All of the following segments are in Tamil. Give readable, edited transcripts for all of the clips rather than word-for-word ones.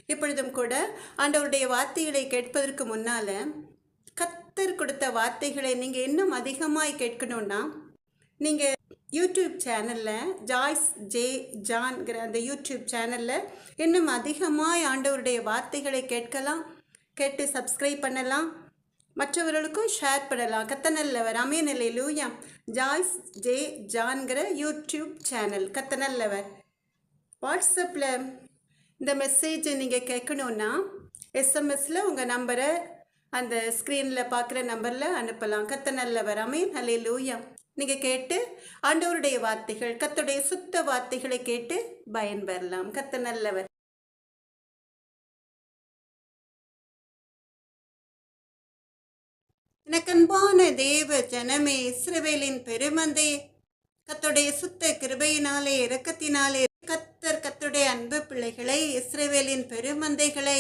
இப்பொழுதும் கூட ஆண்டவருடைய வார்த்தைகளை கேட்பதற்கு முன்னால கர்த்தர் கொடுத்த வார்த்தைகளை நீங்கள் இன்னும் அதிகமாய் கேட்கணும்னா நீங்கள் யூடியூப் சேனலில் ஜாய்ஸ் ஜே ஜான்கிற அந்த யூடியூப் சேனலில் இன்னும் அதிகமாய் ஆண்டவருடைய வார்த்தைகளை கேட்டு சப்ஸ்கிரைப் பண்ணலாம், மற்றவர்களுக்கும் ஷேர் பண்ணலாம். கத்தனல்லவர் அமேனல்லேலூயா. ஜாய்ஸ் ஜே ஜான்கிற யூடியூப் சேனல் கத்தனல்லவர். வாட்ஸ்அப்பில் இந்த மெசேஜை நீங்கள் கேட்கணுன்னா எஸ்எம்எஸில் உங்கள் நம்பரை அந்த ஸ்க்ரீனில் பார்க்குற நம்பரில் அனுப்பலாம். கத்தனல்லவர் அமேனல்லேலூயா. நீங்கள் கேட்டு ஆண்டவருடைய வார்த்தைகள், கர்த்தருடைய சுத்த வார்த்தைகளை கேட்டு பயன்பெறலாம். கத்தனல்லவர். எனக்கன்பான தேவ ஜனமே, இஸ்ரவேலின் பெருமந்தே, கர்த்தருடைய சுத்த கிருபையினாலே இரக்கத்தினாலே கர்த்தருடைய அன்பு பிள்ளைகளை, இஸ்ரவேலின் பெருமந்தைகளை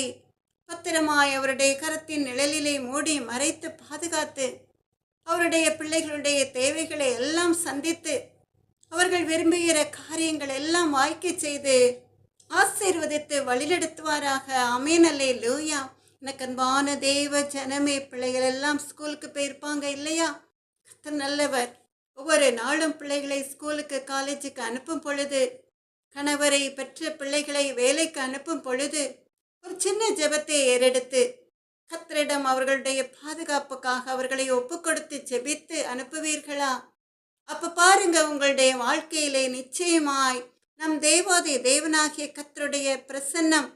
பத்திரமாய் அவருடைய கரத்தின் நிழலிலே மூடி மறைத்து பாதுகாத்து அவருடைய பிள்ளைகளுடைய தேவைகளை எல்லாம் சந்தித்து அவர்கள் விரும்புகிற காரியங்கள் எல்லாம் வாய்க்க செய்து ஆசீர்வதித்து வழிநடத்துவாராக. ஆமென். எனக்கு அன்பான தேவ ஜனமே, பிள்ளைகள் எல்லாம் ஸ்கூலுக்கு போயிருப்பாங்க இல்லையா? கர்த்தர் நல்லவர். ஒவ்வொரு நாளும் பிள்ளைகளை ஸ்கூலுக்கு காலேஜுக்கு அனுப்பும் பொழுது, கணவரை பெற்ற பிள்ளைகளை வேலைக்கு அனுப்பும் பொழுது ஒரு சின்ன ஜெபத்தை ஏறெடுத்து கர்த்தரிடம் அவர்களுடைய பாதுகாப்புக்காக அவர்களை ஒப்பு கொடுத்து ஜெபித்து அனுப்புவீர்களா? அப்ப பாருங்க, உங்களுடைய வாழ்க்கையிலே நிச்சயமாய் நம் தேவனாகிய கர்த்தருடைய பிரசன்னம்,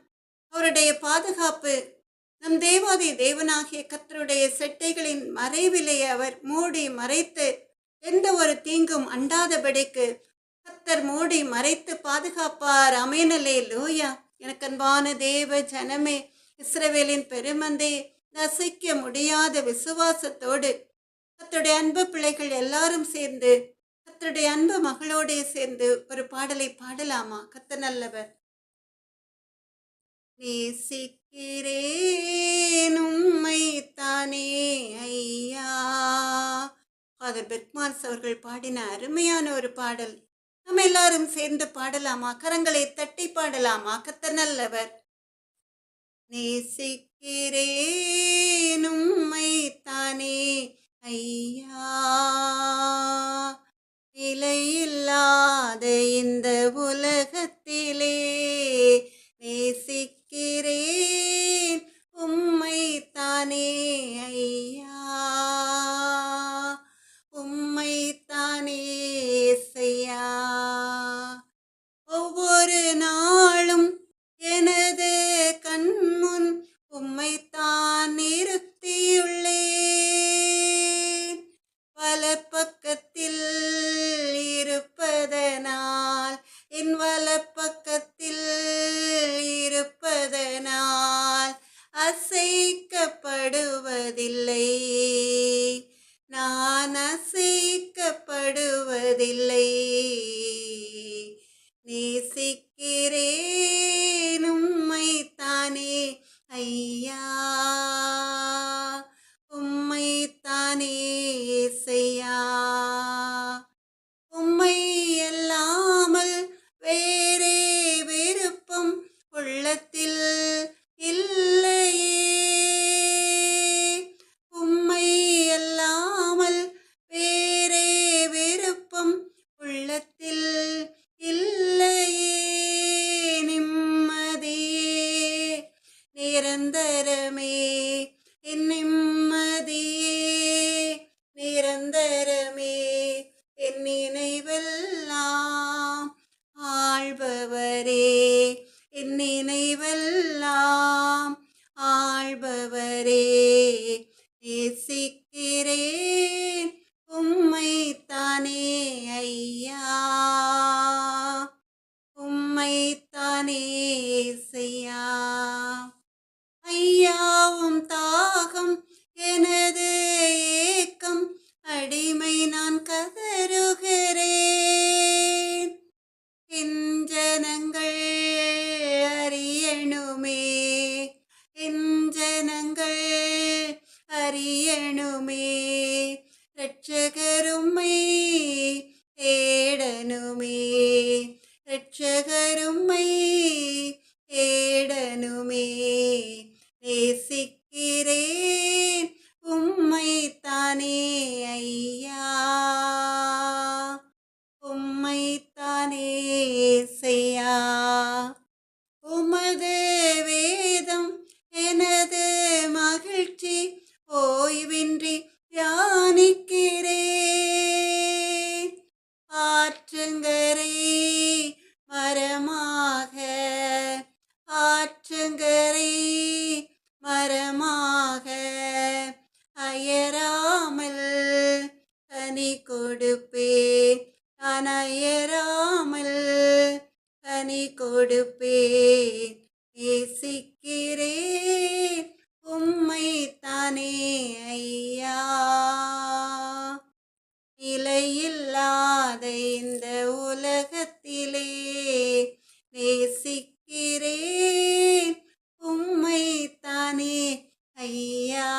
அவருடைய பாதுகாப்பு, நம் தேவனாகிய கர்த்தருடைய செட்டைகளின் மறைவிலே அவர் மூடி மறைத்து எந்த ஒரு தீங்கும் அண்டாதபடிக்கு கர்த்தர் மூடி மறைத்து பாதுகாப்பார். அமேனல்லேலூயா. எனக்கு அன்பான தேவ ஜனமே, இஸ்ரவேலின் பெருமந்தே, அசைக்க முடியாத விசுவாசத்தோடு கர்த்தருடைய அன்பு பிள்ளைகள் எல்லாரும் சேர்ந்து கர்த்தருடைய அன்பு மகளோட சேர்ந்து ஒரு பாடலை பாடலாமா? கர்த்தர் நல்லவர். நேசிக்கிறேன் உம்மை தானே ஐயா. ஃபாதர் பெர்க்மான்ஸ் அவர்கள் பாடின அருமையான ஒரு பாடல். நம்ம எல்லாரும் சேர்ந்து பாடலாமா? கரங்களை தட்டி பாடலாமா? கர்த்தர் நல்லவர். நேசிக்கிறேன் உம்மை தானே ஐயா, நிலையில்லாத இந்த உலகத்திலே நேசிக்கிறேன் உம்மை தானே ஐயா, உம்மை தானே செய்யா. ஒவ்வொரு நாளும் எனது கண்முன் உம்மைத்தான் நிறுத்தியுள்ளேன். பல பக்கத்தில் இருப்பதனால், என் வலப்பக்கத்தில் இருப்பதனால் அசைக்கப்படுவதில்லை, நான் அசைக்கப்படுவதில்லை. நேசிக்கிறேன் உம்மை தானே ஐயா, உம்மை தானே செய்யா. உம்மை அல்லாமல் வேறே விருப்பம் உள்ளத்தில் இல்லையே, உம்மை அல்லாமல் வேறே விருப்பம் உள்ளத்தில் இல்லையே. நிம்மதியே நிரந்தரமே, என் நிம்மதியே நிரந்தரமே, என் நினைவெல்லாம் ஆள்பவரே, என் நினைவெல்லாம் ஆள்பவரே. நேசிக்கிறேன் உம்மை தானே ஐயா, உம்மை தானே செய்யா. ஐயாவும் தாகம் எனது ஏக்கம், அடிமை நான் கதறுகிறேன். என் ஜனங்கள் அறியணுமே, என் ஜனங்கள் அறியணுமே, இரட்சகரும்மை தேடணுமே, இரட்சகரும்மை உமது வேதம் எனது மகிழ்ச்சி, ஓய்வின்றி தியானிக்கிறேன். ஆற்றங்கரை மரமாக, ஆற்றங்கரை மரமாக அயராமல் கனி கொடுப்பேன். நான் அயராமல் கனி கொடுப்பேன். நேசிக்கிறேன் உம்மை தானே ஐயா. நிலையில்லாத இந்த உலகத்திலே நேசிக்கிறேன் உம்மை தானே ஐயா.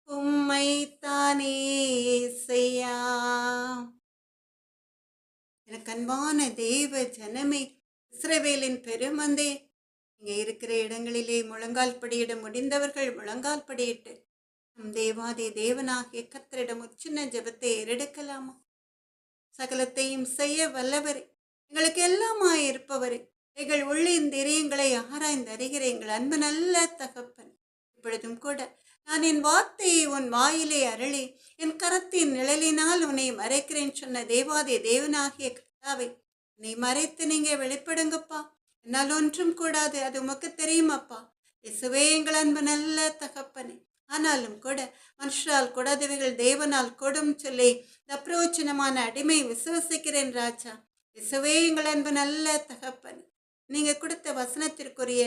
உம்மை தானே செய்யா. எனக்கு அன்பான தேவ ஜனமே, இஸ்ரவேலின் பெருமந்தே, இங்க இருக்கிற இடங்களிலே முழங்கால் படியிட முடிந்தவர்கள் முழங்கால் படியிட்டு நம் தேவாதி தேவனாகிய கர்த்தரிடம் சின்ன ஜெபத்தை ஏறெடுக்கலாமா? சகலத்தையும் செய்ய வல்லவரே, எங்களுக்கு எல்லாமாய் இருப்பவரே, எங்கள் உள்ளின் திரியங்களை ஆராய்ந்து அறிகிற எங்கள் அன்பு நல்ல தகப்பன், இப்பொழுதும் கூட நான் என் வார்த்தையை உன் வாயிலே அருளி என் கரத்தின் நிழலினால் உன்னை மறைக்கிறேன் சொன்ன தேவாதி தேவனாகிய கர்த்தாவை, என்னை மறைத்து நீங்க வெளிப்படுங்கப்பா. என்னால் ஒன்றும் கூடாது, அது உமக்கு தெரியுமாப்பா. இயேசுவே எங்கள் அன்பு நல்ல தகப்பனே, ஆனாலும் கூட மனுஷரால் கூடாதவைகள் தேவனால் கூடும் சொல்லி அப்ரோச்சனமான அடிமை விசுவசிக்கிறேன் ராஜா. இயேசுவே எங்கள் அன்பு நல்ல தகப்பன், நீங்க கொடுத்த வசனத்திற்குரிய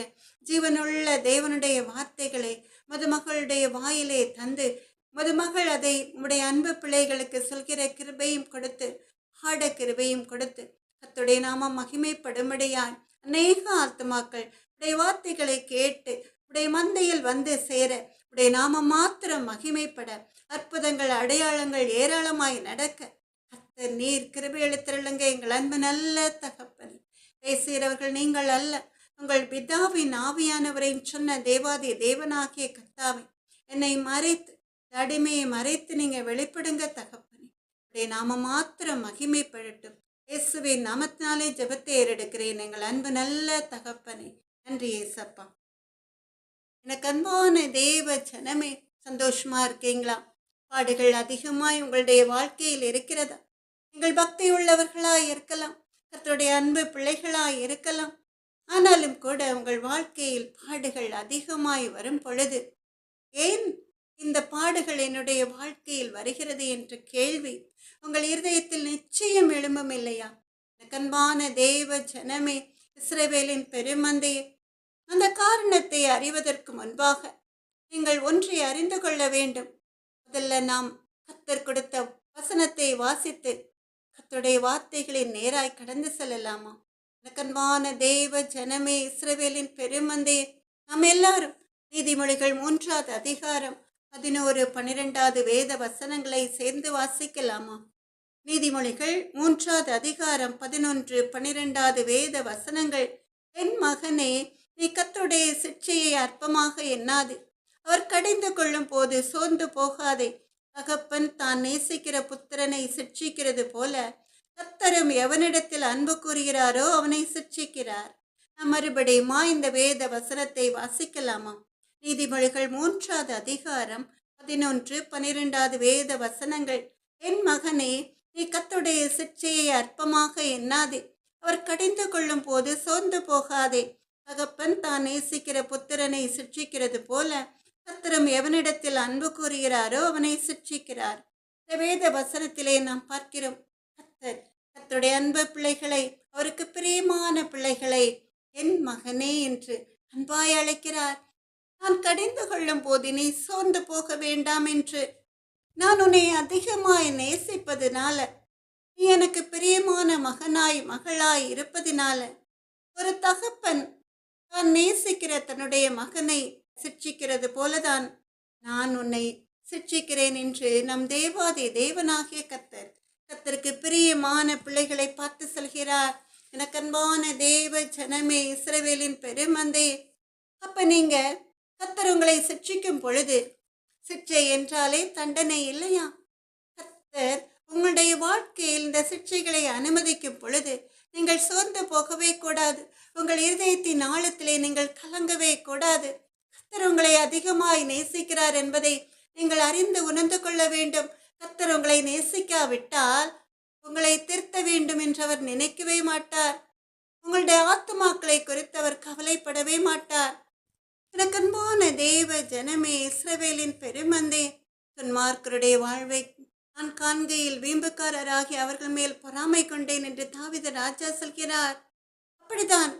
ஜீவனுள்ள தேவனுடைய வார்த்தைகளை மதுமகளுடைய வாயிலே தந்து மதுமகள் அதை உம்முடைய அன்பு பிள்ளைகளுக்கு சொல்கிற கிருபையும் கொடுத்து ஆட கிருபையும் கொடுத்து கர்த்தருடைய நாமம் மகிமைப்படும்படியான் அநேக ஆத்துமாக்கள் உடைய வார்த்தைகளை கேட்டு உடைய மந்தையில் வந்து சேர உடைய நாமம் மாத்திரம் மகிமைப்பட அற்புதங்கள் அடையாளங்கள் ஏராளமாய் நடக்க கர்த்தர் நீர் கிருபை அளித்திருளுங்க எங்கள் அன்பு நல்ல தகப்பன். பேசுகிறவர்கள் நீங்கள் அல்ல, உங்கள் பிதாவின் ஆவியானவரை சொன்ன தேவாதி தேவனாகிய கர்த்தாவை, என்னை மறைத்து அடிமையை மறைத்து நீங்க வெளிப்படுங்க தகப்பனே. உடைய நாம மாத்திரம் மகிமைப்படட்டும். இயேசுவின் நாமத்தினாலே ஜெபத்தை ஏறெடுக்கிறேன் எங்கள் அன்பு நல்ல தகப்பனே. நன்றி ஏசப்பா. எனக்கு அன்பான தேவ ஜனமே, சந்தோஷமா இருக்கீங்களா? பாடுகள் அதிகமாய் உங்களுடைய வாழ்க்கையில் இருக்கிறதா? நீங்கள் பக்தி உள்ளவர்களாய் இருக்கலாம், கர்த்தருடைய அன்பு பிள்ளைகளாய் இருக்கலாம். ஆனாலும் கூட உங்கள் வாழ்க்கையில் பாடுகள் அதிகமாய் வரும் பொழுது, ஏன் இந்த பாடுகள் என்னுடைய வாழ்க்கையில் வருகிறது என்ற கேள்வி உங்கள் இருதயத்தில் நிச்சயம் எழும்பும் இல்லையா? அன்பான தேவ ஜனமே, இஸ்ரவேலின் பெருமந்தையே, அந்த காரணத்தை அறிவதற்கு முன்பாக நீங்கள் ஒன்றை அறிந்து கொள்ள வேண்டும். முதல்ல நாம் கர்த்தர் கொடுத்த வசனத்தை வாசித்து கர்த்தருடைய வார்த்தைகளின் நேராய் கடந்து செல்லலாமா? அன்பான தேவ ஜனமே, இஸ்ரவேலின் பெருமந்தையே, நாம் எல்லாரும் நீதிமொழிகள் 3வது அதிகாரம் 11, 12 வேத வசனங்களை சேர்ந்து வாசிக்கலாமா? நீதிமொழிகள் 3வது அதிகாரம் 11, 12 வேத வசனங்கள். என் மகனே, நீ கர்த்தருடைய சிட்சையை அற்பமாக எண்ணாது, அவர் கடிந்து கொள்ளும் போது சோர்ந்து போகாதே. தகப்பன் தான் நேசிக்கிற புத்திரனை சிட்சிக்கிறது போல கர்த்தரும் எவனிடத்தில் அன்பு கூறுகிறாரோ அவனை சிட்சிக்கிறார். மறுபடியுமா இந்த வேத வசனத்தை வாசிக்கலாமா? நீதிமொழிகள் 3வது அதிகாரம் 11, 12 வேத வசனங்கள். என் மகனே, நீ கர்த்தருடைய சிட்சையை அற்பமாக எண்ணாதே, அவர் கடிந்து கொள்ளும் போது சோர்ந்து போகாதே. தகப்பன் தான் நேசிக்கிற புத்திரனை சிட்சிக்கிறது போல கர்த்தரும் எவனிடத்தில் அன்பு கூறுகிறாரோ அவனை சிட்சிக்கிறார். இந்த வேத வசனத்திலே நாம் பார்க்கிறோம், கர்த்தருடைய அன்பு பிள்ளைகளை, அவருக்கு பிரியமான பிள்ளைகளை என் மகனே என்று அன்பாய் அழைக்கிறார். நான் கடிந்து கொள்ளும் போது நீ சோர்ந்து போக வேண்டாம் என்று. நான் உன்னை அதிகமாய் நேசிப்பதினால, நீ எனக்கு பிரியமான மகனாய் மகளாய் இருப்பதினால, ஒரு தகப்பன் தான் நேசிக்கிற தன்னுடைய மகனை சிட்சிக்கிறது போலதான் நான் உன்னை சிட்சிக்கிறேன் என்று நம் தேவாதி தேவனாகிய கர்த்தருக்கு பிரியமான பிள்ளைகளை பார்த்து சொல்கிறார். எனக்கு அன்பான தேவ ஜனமே, இஸ்ரவேலின் பெருமந்தே, அப்ப நீங்க கர்த்தர் உங்களை சிட்சிக்கும் பொழுது, சிட்சை என்றாலே தண்டனை இல்லையா? கர்த்தர் உங்களுடைய வாழ்க்கையில் இந்த சிட்சைகளை அனுமதிக்கும் பொழுது நீங்கள் சோர்ந்து போகவே கூடாது. உங்கள் இருதயத்தின் ஆழத்திலே நீங்கள் கலங்கவே கூடாது. கர்த்தர் உங்களை அதிகமாய் நேசிக்கிறார் என்பதை நீங்கள் அறிந்து உணர்ந்து கொள்ள வேண்டும். கர்த்தர் உங்களை நேசிக்காவிட்டால் உங்களை திருத்த வேண்டும் என்று அவர் நினைக்கவே மாட்டார். உங்களுடைய ஆத்துமாக்களை குறித்து அவர் கவலைப்படவே மாட்டார். எனக்கு அன்பான தேவ ஜனமே, இஸ்ரவேலின் பெருமந்தே, துன்மார்க்கருடைய வாழ்வை நான் காண்கையில் வீம்புக்காரராகி அவர்கள் மேல் பொறாமை கொண்டேன் என்று தாவீது ராஜா சொல்கிறார். அப்படித்தான்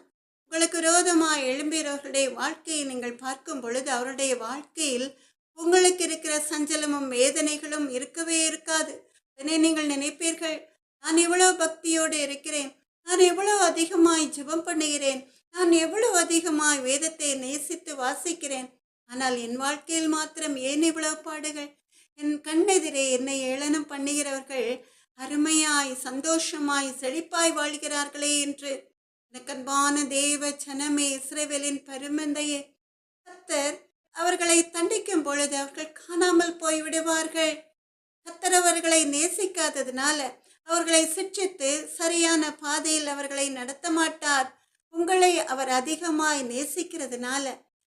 உங்களுக்கு விரோதமாய் எழும்பியவர்களுடைய வாழ்க்கையை நீங்கள் பார்க்கும் பொழுது அவருடைய வாழ்க்கையில் உங்களுக்கு இருக்கிற சஞ்சலமும் வேதனைகளும் இருக்கவே இருக்காது. உடனே நீங்கள் நினைப்பீர்கள், நான் எவ்வளவு பக்தியோடு இருக்கிறேன், நான் எவ்வளவு அதிகமாய் ஜெபம் பண்ணுகிறேன், நான் எவ்வளவு அதிகமாய் வேதத்தை நேசித்து வாசிக்கிறேன், ஆனால் என் வாழ்க்கையில் மாத்திரம் ஏன் இவ்வளவு பாடுகள்? என் கண்ணெதிரே என்னை ஏளனம் பண்ணுகிறவர்கள் அருமையாய் சந்தோஷமாய் செழிப்பாய் வாழ்கிறார்களே என்று. எனக்கு அன்பான தேவ ஜனமே, இஸ்ரவேலின் பெருமந்தையே, கர்த்தர் அவர்களை தண்டிக்கும் பொழுது அவர்கள் காணாமல் போய்விடுவார்கள். கர்த்தர் அவர்களை நேசிக்காததுனால அவர்களை சிட்சித்து சரியான பாதையில் அவர்களை நடத்த மாட்டார். உங்களை அவர் அதிகமாய் நேசிக்கிறதுனால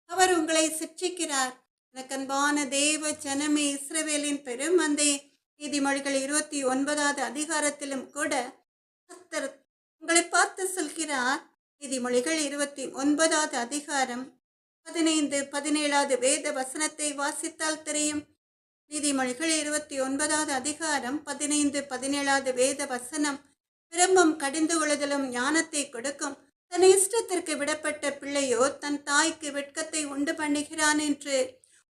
அவர் உங்களை சிட்சிக்கிறார். எனக்கன்பான தேவ ஜனமே, இஸ்ரவேலின் பெருமந்தை, நீதிமொழிகள் 29வது அதிகாரத்திலும் கூட கர்த்தர் உங்களை பார்த்து சொல்கிறார். நீதிமொழிகள் 29வது அதிகாரம் 15, 17வது வேத வசனத்தை வாசித்தால் தெரியும். நீதிமொழிகள் 29வது அதிகாரம் 15, 17வது வேத வசனம், பிரம்பம் கடிந்து கொள்ளுதலும் ஞானத்தை கொடுக்கும், தன் இஷ்டத்திற்கு விடப்பட்ட பிள்ளையோ தன் தாய்க்கு வெட்கத்தை உண்டு பண்ணுகிறான் என்று.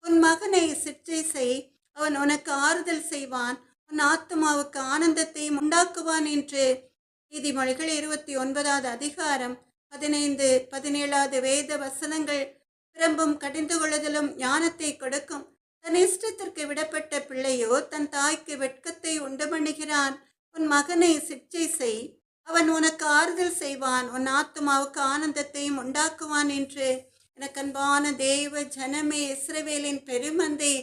உன் மகனை சிற்றை செய், அவன் உனக்கு ஆறுதல் செய்வான், உன் ஆத்மாவுக்கு ஆனந்தத்தை உண்டாக்குவான் என்று. நீதிமொழிகள் 29வது அதிகாரம் 15, 17வது வேத வசனங்கள், பிரம்பும் கடிந்து கொள்ளுதலும் ஞானத்தை கொடுக்கும், தன் இஷ்டத்திற்கு விடப்பட்ட பிள்ளையோ தன் தாய்க்கு வெட்கத்தை உண்டு பண்ணுகிறான், உன் மகனை சிற்றை செய், அவன் உனக்கு ஆறுதல் செய்வான், உன் ஆத்மாவுக்கு ஆனந்தத்தையும் உண்டாக்குவான் என்று. எனக்கு அன்பான தேவ ஜனமே, இஸ்ரவேலின் பெருமந்தை,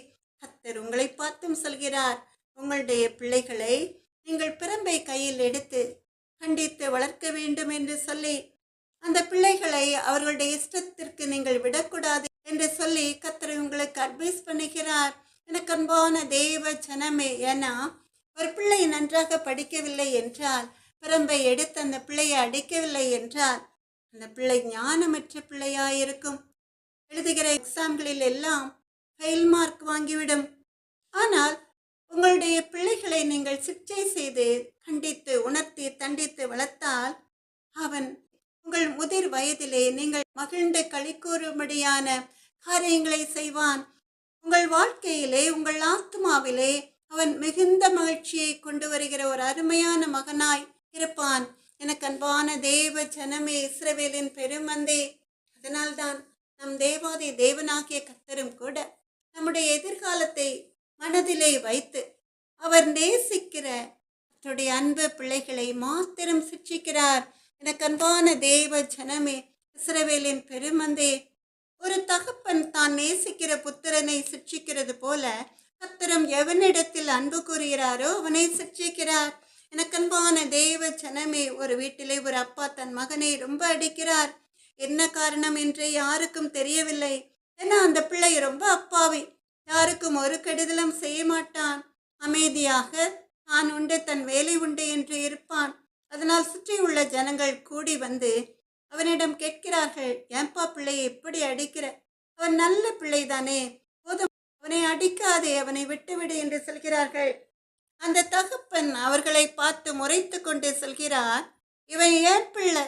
கர்த்தர் உங்களை பார்த்தும் சொல்கிறார். உங்களுடைய பிள்ளைகளை நீங்கள் பிரம்பை கையில் எடுத்து கண்டித்து வளர்க்க வேண்டும் என்று சொல்லி, அந்த பிள்ளைகளை அவர்களுடைய இஷ்டத்திற்கு நீங்கள் விடக்கூடாது என்று சொல்லி கர்த்தர் உங்களுக்கு அட்வைஸ் பண்ணுகிறார். எனக்கு அன்பான தேவ ஜனமே, ஏன்னா ஒரு பிள்ளை நன்றாக படிக்கவில்லை என்றால், பிரம்பை எடுத்து அந்த பிள்ளையை அடிக்கவில்லை என்றால் அந்த பிள்ளை ஞானமற்ற பிள்ளையாயிருக்கும். எழுதுகிற எக்ஸாம்களில் எல்லாம் ஃபெயில் மார்க் வாங்கிவிடும். ஆனால் உங்களுடைய பிள்ளைகளை நீங்கள் சிக்ஷை செய்து கண்டித்து உணர்த்தி தண்டித்து வளர்த்தால் அவன் உங்கள் முதிர் வயதிலே நீங்கள் மகிழ்ந்து களி கூறும்படியான காரியங்களை செய்வான். உங்கள் வாழ்க்கையிலே உங்கள் ஆத்மாவிலே அவன் மிகுந்த மகிழ்ச்சியை கொண்டு வருகிற ஒரு அருமையான மகனாய் இருப்பான். எனக்கு அன்பான தேவ ஜனமே, இஸ்ரவேலின் பெருமந்தே, அதனால்தான் நம் தேவாதி தேவனாகிய கர்த்தரும் கூட நம்முடைய எதிர்காலத்தை மனதிலே வைத்து அவர் நேசிக்கிற அவருடைய அன்பு பிள்ளைகளை மாத்திரம் சிட்சிக்கிறார். எனக்கு அன்பான தேவ ஜனமே, இஸ்ரவேலின் பெருமந்தே, ஒரு தகப்பன் தான் நேசிக்கிற புத்திரனை சிட்சிக்கிறது போல கர்த்தரும் எவனிடத்தில் அன்பு கூறுகிறாரோ அவனை சிட்சிக்கிறார். எனக்கு அன்பான தேவ ஜனமே, ஒரு வீட்டிலே ஒரு அப்பா தன் மகனை ரொம்ப அடிக்கிறார். என்ன காரணம் என்று யாருக்கும் தெரியவில்லை. ஏன்னா அந்த பிள்ளை ரொம்ப அப்பாவி, யாருக்கும் ஒரு கெடுதலும் செய்ய மாட்டான், அமைதியாக தான் உண்டு தன் வேலை உண்டு என்று இருப்பான். அதனால் சுற்றியுள்ள ஜனங்கள் கூடி வந்து அவனிடம் கேட்கிறார்கள், ஏன்பா பிள்ளையை எப்படி அடிக்கிற? அவன் நல்ல பிள்ளைதானே, போதும் அவனை அடிக்காதே, அவனை விட்டுவிடு என்று சொல்கிறார்கள். அந்த தகப்பன் அவர்களை பார்த்து முறைத்து கொண்டு சொல்கிறார், இவன் ஏன் பிள்ளை,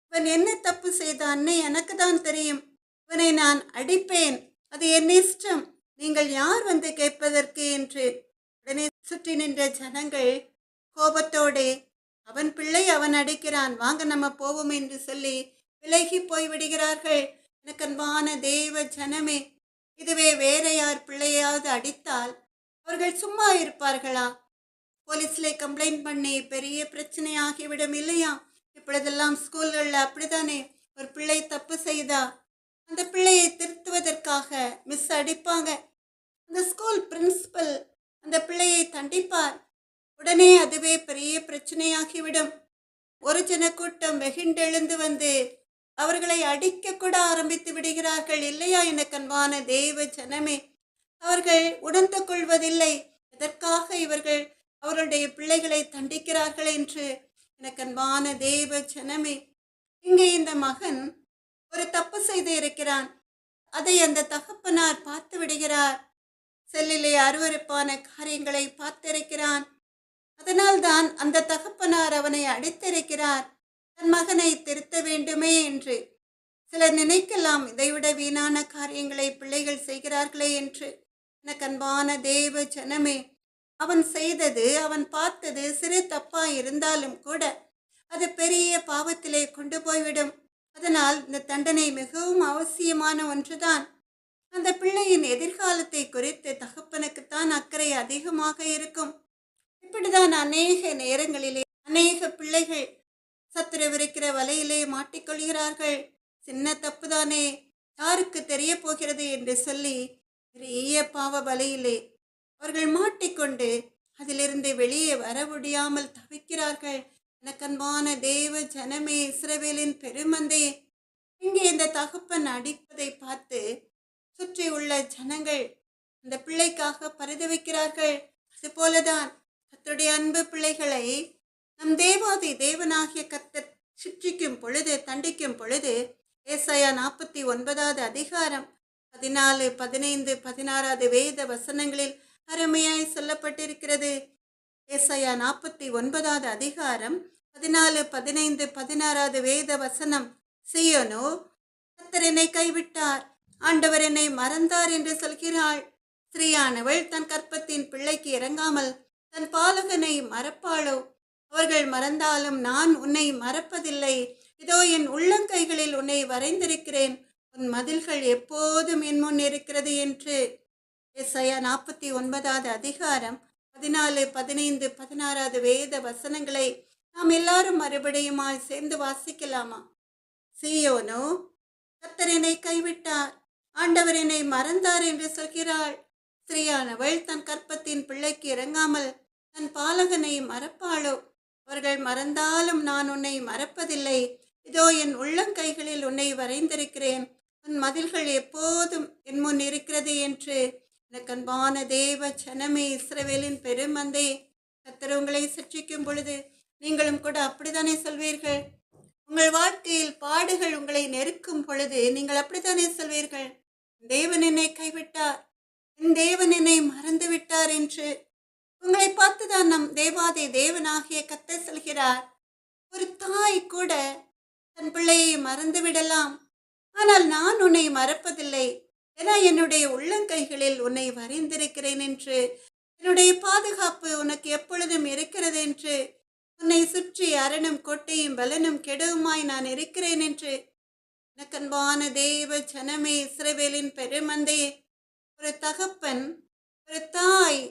இவன் என்ன தப்பு செய்தான்னு எனக்கு தான் தெரியும், இவனை நான் அடிப்பேன், அது என் இஷ்டம், நீங்கள் யார் வந்து கேட்பதற்கு என்று. உடனே சுற்றி நின்ற ஜனங்கள் கோபத்தோடு, அவன் பிள்ளை அவன் அடிக்கிறான், வாங்க நம்ம போவோம் என்று சொல்லி விலகி போய்விடுகிறார்கள். எனக்கு அன்பான தேவ ஜனமே, இதுவே வேற யார் பிள்ளையாவது அடித்தால் அவர்கள் சும்மா இருப்பார்களா? போலீஸ்ல கம்ப்ளைண்ட் பண்ணி பெரிய பிரச்சனை ஆகிவிடும் இல்லையா? இப்பொழுதெல்லாம் ஸ்கூல்களில் அப்படித்தானே, ஒரு பிள்ளை தப்பு செய்தா அந்த பிள்ளையை திருத்துவதற்காக மிஸ் அடிப்பாங்க. அந்த ஸ்கூல் பிரின்சிபல் அந்த பிள்ளையை தண்டிப்பார். உடனே அதுவே பெரிய பிரச்சனையாகிவிடும். ஒரு ஜன கூட்டம் வெகுண்டெழுந்து வந்து அவர்களை அடிக்க கூட ஆரம்பித்து விடுகிறார்கள். இல்லையா எனக்கு அன்பான தேவ ஜனமே? அவர்கள் உணர்ந்து கொள்வதில்லை எதற்காக இவர்கள் அவருடைய பிள்ளைகளை தண்டிக்கிறார்கள் என்று. எனக்கு அன்பான தேவ ஜனமே, இங்கே இந்த மகன் ஒரு தப்பு செய்து இருக்கிறான். அதை அந்த தகப்பனார் பார்த்து விடுகிறார். செல்லிலே அருவருப்பான காரியங்களை பார்த்திருக்கிறான். அதனால்தான் அந்த தகப்பனார் அவனை அடித்திருக்கிறார், தன் மகனை திருத்த வேண்டுமே என்று. சிலர் நினைக்கலாம், இதைவிட வீணான காரியங்களை பிள்ளைகள் செய்கிறார்களே என்று. எனக்கு அன்பான தேவ ஜனமே, அவன் செய்தது, அவன் பார்த்தது சிறு தப்பா இருந்தாலும் கூட அது பெரிய பாவத்திலே கொண்டு போய்விடும். அதனால் இந்த தண்டனை மிகவும் அவசியமான ஒன்றுதான். அந்த பிள்ளையின் எதிர்காலத்தை குறித்து தகப்பனுக்குத்தான் அக்கறை அதிகமாக இருக்கும். இப்படிதான் அநேக நேரங்களிலே அநேக பிள்ளைகள் சத்துரவிருக்கிற வலையிலே மாட்டிக்கொள்கிறார்கள். சின்ன தப்புதானே, யாருக்கு தெரிய போகிறது என்று சொல்லி பெரிய பாவ வலையிலே அவர்கள் மாட்டிக்கொண்டு அதிலிருந்து வெளியே வர முடியாமல் தவிக்கிறார்கள். எனக்கன்பான தேவ ஜனமே, இஸ்ரவேலின் பெருமந்தே, இங்கே இந்த தகப்பன் அடிப்பதை பார்த்து சுற்றி உள்ள ஜனங்கள் அந்த பிள்ளைக்காக பரிதவிக்கிறார்கள். அதுபோலதான் கர்த்தருடைய அன்பு பிள்ளைகளை நம் தேவாதி தேவனாகிய கர்த்தர் சிற்றிக்கும் பொழுது, தண்டிக்கும் பொழுது, ஏசாயா 49வது அதிகாரம் 14, 15, 16 வேத வசனங்களில் அருமையாய் சொல்லப்பட்டிருக்கிறது. ஏசாயா 49வது அதிகாரம் 14, 15, 16 வேத வசனம். சீயோனோ, கர்த்தர் என்னை கைவிட்டார், ஆண்டவர் என்னை மறந்தார் என்று சொல்கிறாள். ஸ்திரீயானவள் தன் கற்பத்தின் பிள்ளைக்கு இறங்காமல் தன் பாலகனை மறப்பாளோ? அவர்கள் மறந்தாலும் நான் உன்னை மறப்பதில்லை. இதோ என் உள்ளங்கைகளில் உன்னை வரைந்திருக்கிறேன், உன் மதில்கள் எப்போதும் என் முன் இருக்கிறது என்று. ஏசாயா 49வது அதிகாரம் 14, 15, 16 வேத வசனங்களை நாம் எல்லாரும் மறுபடியுமாய் சேர்ந்து வாசிக்கலாமா? சீயோனோ, கர்த்தர் என்னை கைவிட்டார், ஆண்டவர் என்னை மறந்தார் என்று சொல்கிறாள். ஸ்திரீயானவள் தன் கற்பத்தின் பிள்ளைக்கு இறங்காமல் தன் பாலகனை மறப்பாளோ? அவர்கள் மறந்தாலும் நான் உன்னை மறப்பதில்லை. இதோ என் உள்ளங்கைகளில் உன்னை வரைந்திருக்கிறேன், உன் மதில்கள் எப்போதும் என் முன் இருக்கிறது என்று. எனக்கு அன்பான தேவ ஜனமே, இஸ்ரவேலின் பெருமந்தே, கர்த்தர் உங்களை சிட்சிக்கும் பொழுது நீங்களும் கூட அப்படித்தானே சொல்வீர்கள்? உங்கள் வாழ்க்கையில் பாடுகள் உங்களை நெருக்கும் பொழுது நீங்கள் அப்படித்தானே சொல்வீர்கள்? தேவன் என்னை கைவிட்டார், என் தேவன் என்னை மறந்து விட்டார் என்று. உங்களை பார்த்துதான் நம் தேவாதி தேவனாகிய கர்த்தர் சொல்கிறார். ஒரு தாய் கூட தன் பிள்ளையை மறந்து விடலாம், ஆனால் நான் உன்னை மறப்பதில்லை, ஏன்னா என்னுடைய உள்ளங்கைகளில் உன்னை வரைந்திருக்கிறேன் என்று. என்னுடைய பாதுகாப்பு உனக்கு எப்பொழுதும் இருக்கிறது என்று. உன்னை சுற்றி அரணும் கோட்டையும் பலனும் கெடுவுமாய் நான் இருக்கிறேன் என்று. எனக்கன்பான தேவ ஜனமே, இஸ்ரவேலின் பெருமந்தையே, ஒரு தகப்பன், ஒரு தாய்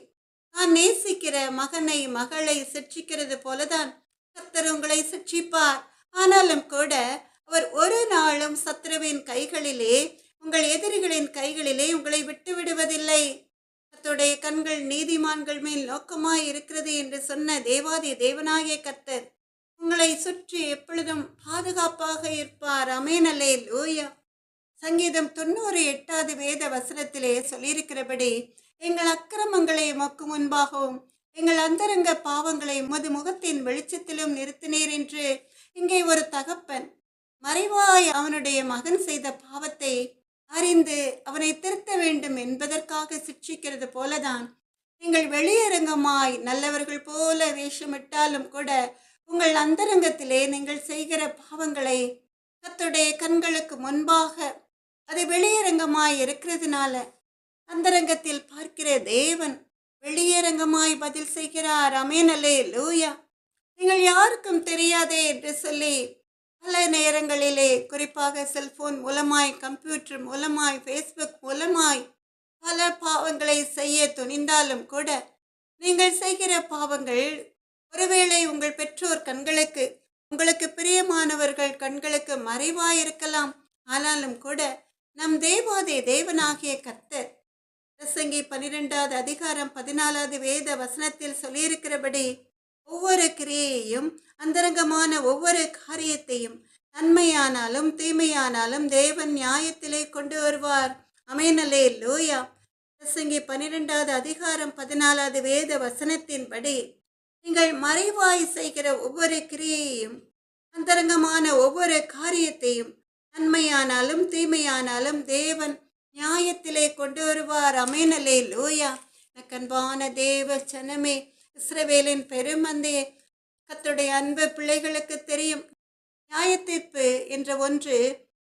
நான் நேசிக்கிற மகனை மகளை சிட்சிக்கிறது போலதான் கர்த்தர் உங்களை சிட்சிப்பார். ஆனாலும் கூட அவர் ஒரு நாளும் சத்ருவின் கைகளிலே, உங்கள் எதிரிகளின் கைகளிலே உங்களை விட்டு விடுவதில்லை. கர்த்தருடைய கண்கள் நீதிமான்கள் மேல் நோக்கமாய் இருக்கிறது என்று சொன்ன தேவாதி தேவனாகிய கர்த்தர் உங்களை சுற்றி எப்பொழுதும் பாதுகாப்பாக இருப்பார். ஆமென், அல்லேலூயா. சங்கீதம் 98வது வேத வசனத்திலே சொல்லியிருக்கிறபடி, எங்கள் அக்கிரமங்களை உமக்கு முன்பாகவும் எங்கள் அந்தரங்க பாவங்களை உமது முகத்தின் வெளிச்சத்திலும் நிறுத்தினீர் என்று. இங்கே ஒரு தகப்பன் மறைவாய் அவனுடைய மகன் செய்த பாவத்தை அறிந்து அவனை திருத்த வேண்டும் என்பதற்காக சிட்சிக்கிறது போலதான் நீங்கள் வெளியரங்கமாய் நல்லவர்கள் போல வேஷமிட்டாலும் கூட உங்கள் அந்தரங்கத்திலே நீங்கள் செய்கிற பாவங்களை கர்த்தருடைய கண்களுக்கு முன்பாக அது வெளியரங்கமாய் இருக்கிறதுனால அந்தரங்கத்தில் பார்க்கிற தேவன் வெளியரங்கமாய் பதில் செய்கிறார். ஆமென், அல்லேலூயா. நீங்கள் யாருக்கும் தெரியாதே என்று சொல்லி பல நேரங்களிலே, குறிப்பாக செல்போன் மூலமாய், கம்ப்யூட்டர் மூலமாய், ஃபேஸ்புக் மூலமாய் பல பாவங்களை செய்ய துணிந்தாலும் கூட நீங்கள் செய்கிற பாவங்கள் ஒருவேளை உங்கள் பெற்றோர் கண்களுக்கு, உங்களுக்கு பிரியமானவர்கள் கண்களுக்கு மறைவாயிருக்கலாம். ஆனாலும் கூட நம் தேவாதி தேவனாகிய கர்த்தர் பிரசங்கி 12வது அதிகாரம் 14வது வேத வசனத்தில் சொல்லியிருக்கிறபடி, ஒவ்வொரு கிரியையையும், அந்தரங்கமான ஒவ்வொரு காரியத்தையும், நன்மையானாலும் தீமையானாலும் தேவன் நியாயத்திலே கொண்டு வருவார். ஆமென், அல்லேலூயா. பிரசங்கி 12வது அதிகாரம் 14வது வேத வசனத்தின்படி, நீங்கள் மறைவாய் செய்கிற ஒவ்வொரு கிரியையையும், அந்தரங்கமான ஒவ்வொரு காரியத்தையும், நன்மையானாலும் தீமையானாலும் தேவன் நியாயத்திலே கொண்டு வருவார். ஆமென், அல்லேலூயா. எனக்கு அன்பான தேவ ஜனமே, இஸ்ரவேலின் பெருமந்தையே, கர்த்தருடைய அன்பு பிள்ளைகளுக்கு தெரியும். நியாயத்தீர்ப்பு என்ற ஒன்று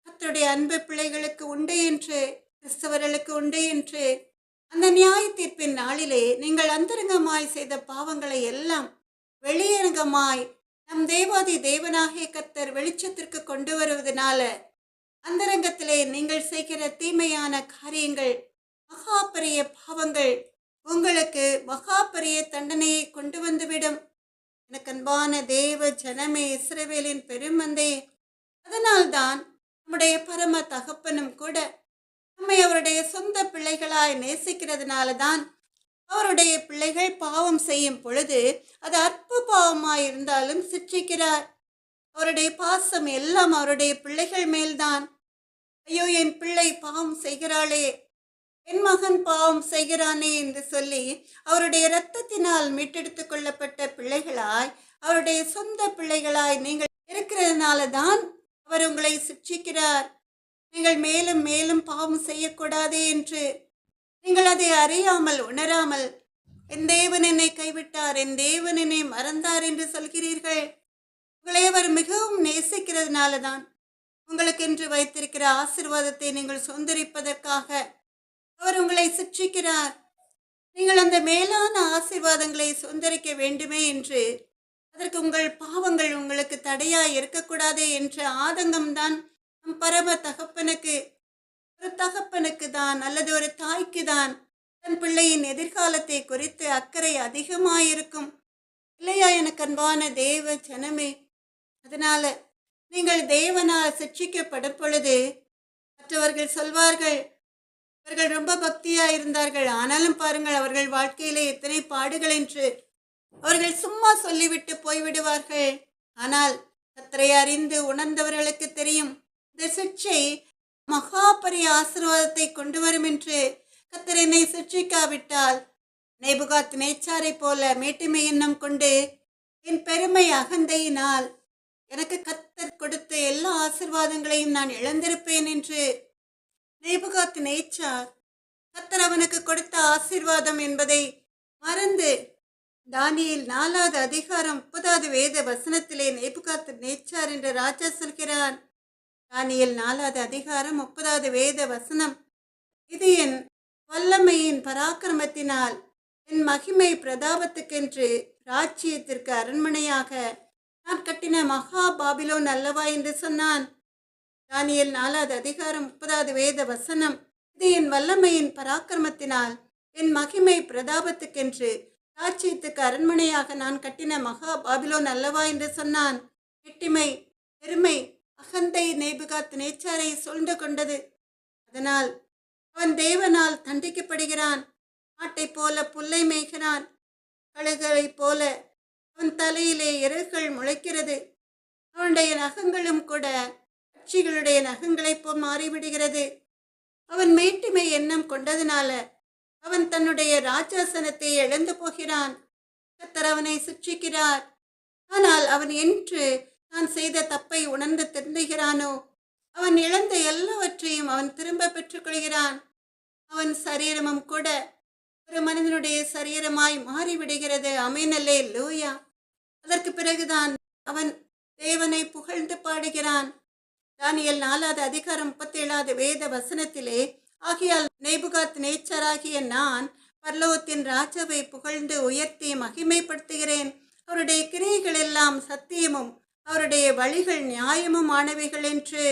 கர்த்தருடைய அன்பு பிள்ளைகளுக்கு உண்டு என்று, கிறிஸ்தவர்களுக்கு உண்டு என்று, அந்த நியாய தீர்ப்பின் நாளிலே நீங்கள் அந்தரங்கமாய் செய்த பாவங்களை எல்லாம் வெளியரங்கமாய் நம் தேவாதி தேவனாகிய கர்த்தர் வெளிச்சத்திற்கு கொண்டு வருவதனால, அந்தரங்கத்திலே நீங்கள் செய்கிற தீமையான காரியங்கள், மகா பெரிய பாவங்கள் உங்களுக்கு மகா பெரிய தண்டனையை கொண்டு வந்துவிடும். எனக்கு அன்பான தேவ ஜனமே, இஸ்ரவேலின் பெருமந்தே, அதனால்தான் நம்முடைய பரம தகப்பனும் கூட நம்மை அவருடைய சொந்த பிள்ளைகளாய் நேசிக்கிறதுனால தான் அவருடைய பிள்ளைகள் பாவம் செய்யும் பொழுது அது அற்ப பாவமாய் இருந்தாலும் சிற்றிக்கிறார். அவருடைய பாசம் எல்லாம் அவருடைய பிள்ளைகள் மேல்தான். ஐயோ, என் பிள்ளை பாவம் செய்கிறாளே, என் மகன் பாவம் செய்கிறானே என்று சொல்லி அவருடைய இரத்தத்தினால் மீட்டெடுத்து கொள்ளப்பட்ட பிள்ளைகளாய், அவருடைய சொந்த பிள்ளைகளாய் நீங்கள் இருக்கிறதுனால தான் அவர் உங்களை சிட்சிக்கிறார். நீங்கள் மேலும் மேலும் பாவம் செய்யக்கூடாதே என்று நீங்கள் அதை அறியாமல் உணராமல் என் தேவன் என்னை கைவிட்டார், என் தேவன் என்னை மறந்தார் என்று சொல்கிறீர்கள். உங்களை அவர் மிகவும் நேசிக்கிறதுனால தான் உங்களுக்கென்று வைத்திருக்கிற ஆசீர்வாதத்தை நீங்கள் சுதந்திரிப்பதற்காக அவர் உங்களை சிட்சிக்கிறார். நீங்கள் அந்த மேலான ஆசீர்வாதங்களை சுதந்திரிக்க வேண்டுமே என்று, அதற்கு உங்கள் பாவங்கள் உங்களுக்கு தடையாய் இருக்கக்கூடாதே என்ற ஆதங்கம்தான் நம் பரம தகப்பனுக்கு. ஒரு தகப்பனுக்கு தான் அல்லது ஒரு தாய்க்கு தான் தன் பிள்ளையின் எதிர்காலத்தை குறித்து அக்கறை அதிகமாயிருக்கும் இல்லையா எனக்கு அன்பான தேவ ஜனமே? அதனால நீங்கள் தேவனால் சிட்சிக்கப்படும் பொழுது மற்றவர்கள் சொல்வார்கள், அவர்கள் ரொம்ப பக்தியா இருந்தார்கள், ஆனாலும் பாருங்கள் அவர்கள் வாழ்க்கையிலே எத்தனை பாடுகள் என்று அவர்கள் சும்மா சொல்லிவிட்டு போய்விடுவார்கள். ஆனால் கர்த்தரை அறிந்து உணர்ந்தவர்களுக்கு தெரியும், இந்த சிட்சை மகா பெரிய ஆசீர்வாதத்தை கொண்டு வரும் என்று. கர்த்தர் என்னை சிட்சிக்காவிட்டால் நேபுகாத் நேச்சாரை போல மேட்டுமை எண்ணம் கொண்டு என் பெருமை அகந்தையினால் எனக்கு கர்த்தர் கொடுத்த எல்லா ஆசீர்வாதங்களையும் நான் இழந்திருப்பேன் என்று. நேபுகாத் நேச்சார் கர்த்தர் அவனுக்கு கொடுத்த ஆசீர்வாதம் என்பதை மறந்து, தானியேல் 4வது அதிகாரம் 30வது வேத வசனத்திலே நேபுகாத் நேச்சார் என்று ராஜா சொல்கிறான். தானியேல் 4வது அதிகாரம் 30வது வேத வசனம், இது என் வல்லமையின் பராக்கிரமத்தினால் என் மகிமை பிரதாபத்துக்கென்று ராஜ்யத்திற்கு அரண்மனையாக நான் கட்டின மகா பாபிலோன் அல்லவா என்று சொன்னான். தானியேல் 4வது அதிகாரம் 30வது வேத வசனம், இது என் வல்லமையின் பராக்கிரமத்தினால் என் மகிமை பிரதாபத்துக்கென்று ராஜ்யத்துக்கு அரண்மனையாக நான் கட்டின மகா பாபிலோன் அல்லவா என்று சொன்னான். எட்டிமை, பெருமை, அகந்தை நேபுகாத் நேச்சாரை சூழ்ந்து கொண்டது. அதனால் அவன் தேவனால் தண்டிக்கப்படுகிறான். ஆட்டை போல புல்லை மேய்கிறான், கழுகளை போல அவன் தலையிலே இறகுகள் முளைக்கிறது. அவனுடைய நகங்களும் கூட பட்சிகளுடைய நகங்களைப் போல் மாறிவிடுகிறது. அவன் மேட்டுமை எண்ணம் கொண்டதினால அவன் தன்னுடைய ராஜாசனத்தை இழந்து போகிறான். கர்த்தர் அவனை சிட்சிக்கிறார். ஆனால் அவன் என்று தான் செய்த தப்பை உணர்ந்து திருந்துகிறானோ, அவன் இழந்த எல்லாவற்றையும் அவன் திரும்ப பெற்றுக்கொள்கிறான். அவன் சரீரமும் கூட ஒரு மனிதனுடைய சரீரமாய் மாறிவிடுகிறது. ஆமென், அல்லேலூயா. அதற்கு பிறகுதான் அவன் தேவனை புகழ்ந்து பாடுகிறான். தானியேல் 4வது அதிகாரம் 37வது வேத வசனத்திலே, ஆகையால் நேபுகாத் நேச்சாராகிய நான் பரலோகத்தின் ராஜாவை புகழ்ந்து உயர்த்தி மகிமைப்படுத்துகிறேன். அவருடைய கிரியைகள் எல்லாம் சத்தியமும் அவருடைய வழிகள் நியாயமும் ஆனவைகள் என்று.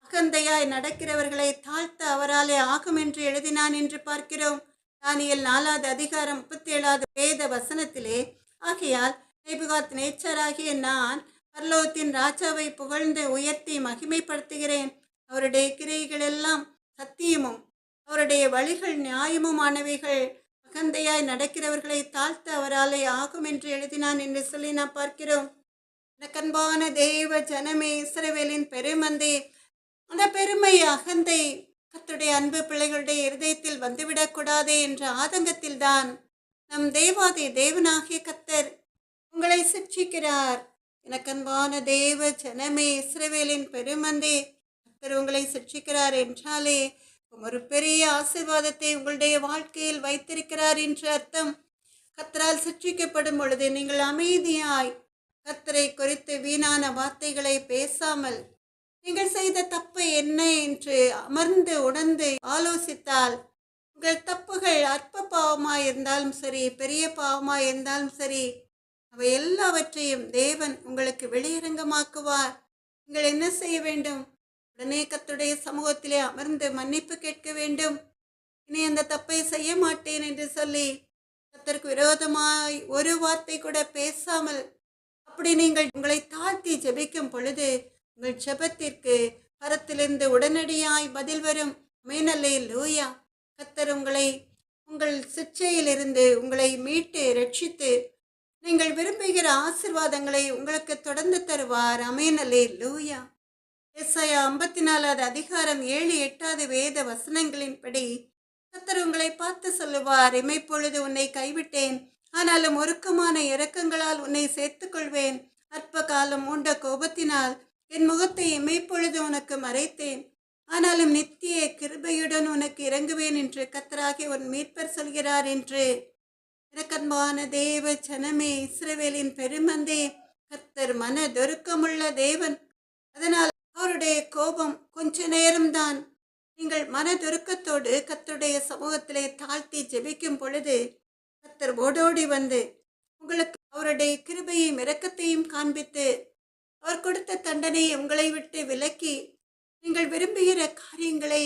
அகந்தையாய் நடக்கிறவர்களை தாழ்த்த அவராலே ஆகும் என்று எழுதினான் என்று பார்க்கிறோம். தானியேல் 4வது அதிகாரம் 37வது வேத வசனத்திலே, ஆகையால் நேபுகாத் நேச்சாராகிய நான் பரலோகத்தின் ராஜாவை புகழ்ந்து உயர்த்தி மகிமைப்படுத்துகிறேன். அவருடைய கிரியைகள் எல்லாம் சத்தியமும் அவருடைய வழிகள் நியாயமும் ஆனவைகள். அகந்தையாய் நடக்கிறவர்களை தாழ்த்த அவராலே ஆகும் என்று எழுதினான் என்று சொல்லி நாம் பார்க்கிறோம். கண்பான தேவ ஜனமே, இஸ்ரவேலின் பெருமந்தே, அந்த பெருமை அகந்தை கர்த்தருடைய அன்பு பிள்ளைகளுடைய இருதயத்தில் வந்துவிடக்கூடாதே என்ற ஆதங்கத்தில்தான் நம் தேவாதி தேவனாகிய கர்த்தர் உங்களை சிட்சிக்கிறார். எனக்கன்பான தேவ ஜனமே, இஸ்ரவேலின் பெருமந்தே, கர்த்தர் உங்களை சிட்சிக்கிறார் என்றாலே ஒரு பெரிய ஆசீர்வாதத்தை உங்களுடைய வாழ்க்கையில் வைத்திருக்கிறார் என்று அர்த்தம். கர்த்தரால் சிட்சிக்கப்படும் பொழுது நீங்கள் அமைதியாய் கர்த்தரை குறித்து வீணான வார்த்தைகளை பேசாமல் நீங்கள் செய்த தப்பு என்ன என்று அமர்ந்து உணர்ந்து ஆலோசித்தால் உங்கள் தப்புகள் அற்ப பாவமாய் இருந்தாலும் சரி, பெரிய பாவமாய் இருந்தாலும் சரி, அவை எல்லாவற்றையும் தேவன் உங்களுக்கு வெளியரங்கமாக்குவார். நீங்கள் என்ன செய்ய வேண்டும்? உடனே கர்த்தருடைய சமூகத்திலே அமர்ந்து மன்னிப்பு கேட்க வேண்டும். இனி அந்த தப்பை செய்ய மாட்டேன் என்று சொல்லி கர்த்தருக்கு விரோதமாய் ஒரு வார்த்தை கூட பேசாமல் அப்படி நீங்கள் உங்களை தாழ்த்தி ஜெபிக்கும் பொழுது உங்கள் ஜெபத்திற்கு பரத்திலிருந்து உடனடியாய் பதில் வரும். அல்லேலூயா. கர்த்தர் உங்களை உங்கள் சிற்சையிலிருந்து உங்களை மீட்டு ரட்சித்து நீங்கள் விரும்புகிற ஆசீர்வாதங்களை உங்களுக்கு தொடர்ந்து தருவார். அல்லேலூயா. எசாயா 54வது அதிகாரம் 7, 8வது வேத வசனங்களின்படி கர்த்தர் உங்களை பார்த்து சொல்லுவார், இமைப்பொழுது உன்னை கைவிட்டேன், ஆனாலும் ஒருக்கமான இரக்கங்களால் உன்னை சேர்த்துக்கொள்வேன். அற்ப காலம் மூண்ட கோபத்தினால் என் முகத்தை இமைப்பொழுது உனக்கு மறைத்தேன், ஆனாலும் நித்திய கிருபையுடன் உனக்கு இறங்குவேன் என்று கர்த்தராகிய உன் மீட்பர் சொல்கிறார் என்று. இரக்கன்பான தேவ ஜனமே, இஸ்ரவேலின் பெருமந்தே, கர்த்தர் மனதொருக்கமுள்ள தேவன். அதனால் அவருடைய கோபம் கொஞ்ச நேரம்தான். நீங்கள் மனதுருக்கத்தோடு கர்த்தருடைய சமூகத்திலே தாழ்த்தி ஜெபிக்கும் பொழுது கர்த்தர் ஓடோடி வந்து உங்களுக்கு அவருடைய கிருபையையும் இரக்கத்தையும் காண்பித்து அவர் கொடுத்த தண்டனையை உங்களை விட்டு விலக்கி நீங்கள் விரும்புகிற காரியங்களை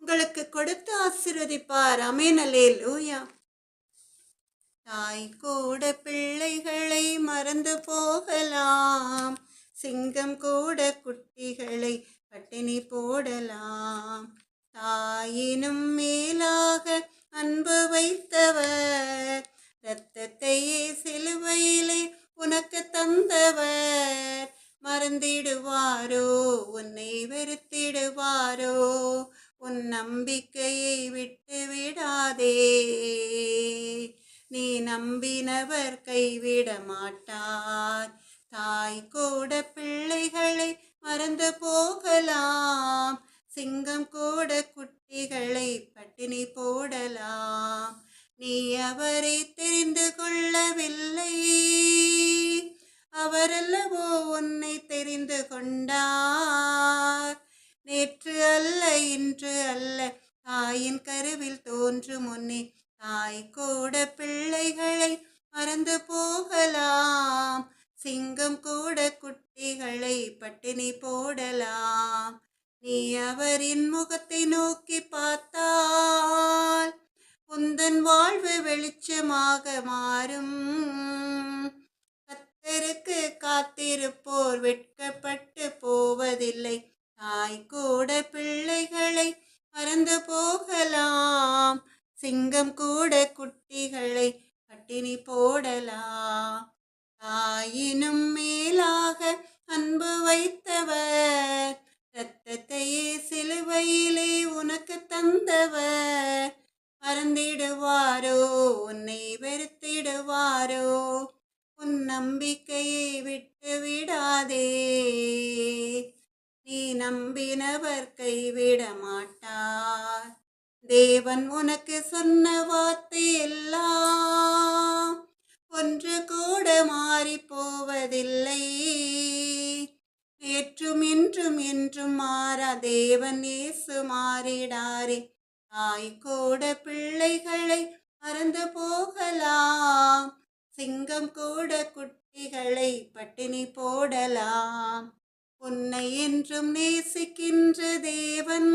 உங்களுக்கு கொடுத்து ஆசீர்வதிப்பார். அல்லேலூயா. தாய் கூட பிள்ளைகளை மறந்து போகலாம், சிங்கம் கூட குட்டிகளை பட்டினி போடலாம். தாயினும் மேலாக அன்பு வைத்தவர், இரத்தத்தையே சிலுவையிலே உனக்கு தந்தவர். மறந்திடுவாரோ உன்னை வெறுத்திடுவாரோ, உன் நம்பிக்கையை விட்டு விடாதே. நீ நம்பினவர் கைவிட மாட்டார். தாய் கூட பிள்ளைகளை மறந்து போகலாம், சிங்கம் கூட குட்டிகளை பட்டினி போடலாம். நீ அவரை தெரிந்து கொள்ளவில்லை, அவரல்லவோ உன்னை தெரிந்து கொண்டார். நேற்று அல்ல இன்று அல்ல, தாயின் கருவில் தோன்றும் முன்னே தாய் கூட பிள்ளைகளை மறந்து போகலாம், சிங்கம் கூட குட்டிகளை பட்டினி போடலாம். நீ அவரின் முகத்தை நோக்கி பார்த்தால் உந்தன் வாழ்வு வெளிச்சமாக மாறும். கர்த்தருக்கு காத்திருப்போர் வெட்கப்பட்டு போவதில்லை. தாய் கூட பிள்ளைகளை மறந்து போகலாம், சிங்கம் கூட குட்டிகளை பட்டினி போடலாம். தாயினும் மேலாக அன்பு வைத்தவர், இரத்தத்தையே சிலுவையிலே உனக்கு தந்தவர். மறந்திடுவாரோ உன்னை வெறுத்திடுவாரோ, உன் நம்பிக்கையை விட்டு விடாதே. நீ நம்பினவர் கைவிட மாட்டார். தேவன் உனக்கு சொன்ன வார்த்தை எல்லாம் ஒன்று கூட மாறி போவதில்லை. நேற்றும் இன்றும் என்றும் மாறா தேவன் இயேசு மாறிடாரே. தாய் கூட பிள்ளைகளை மறந்து போகலாம், சிங்கம் கூட குட்டிகளை பட்டினி போடலாம். உன்னை என்றும் நேசிக்கின்ற தேவன்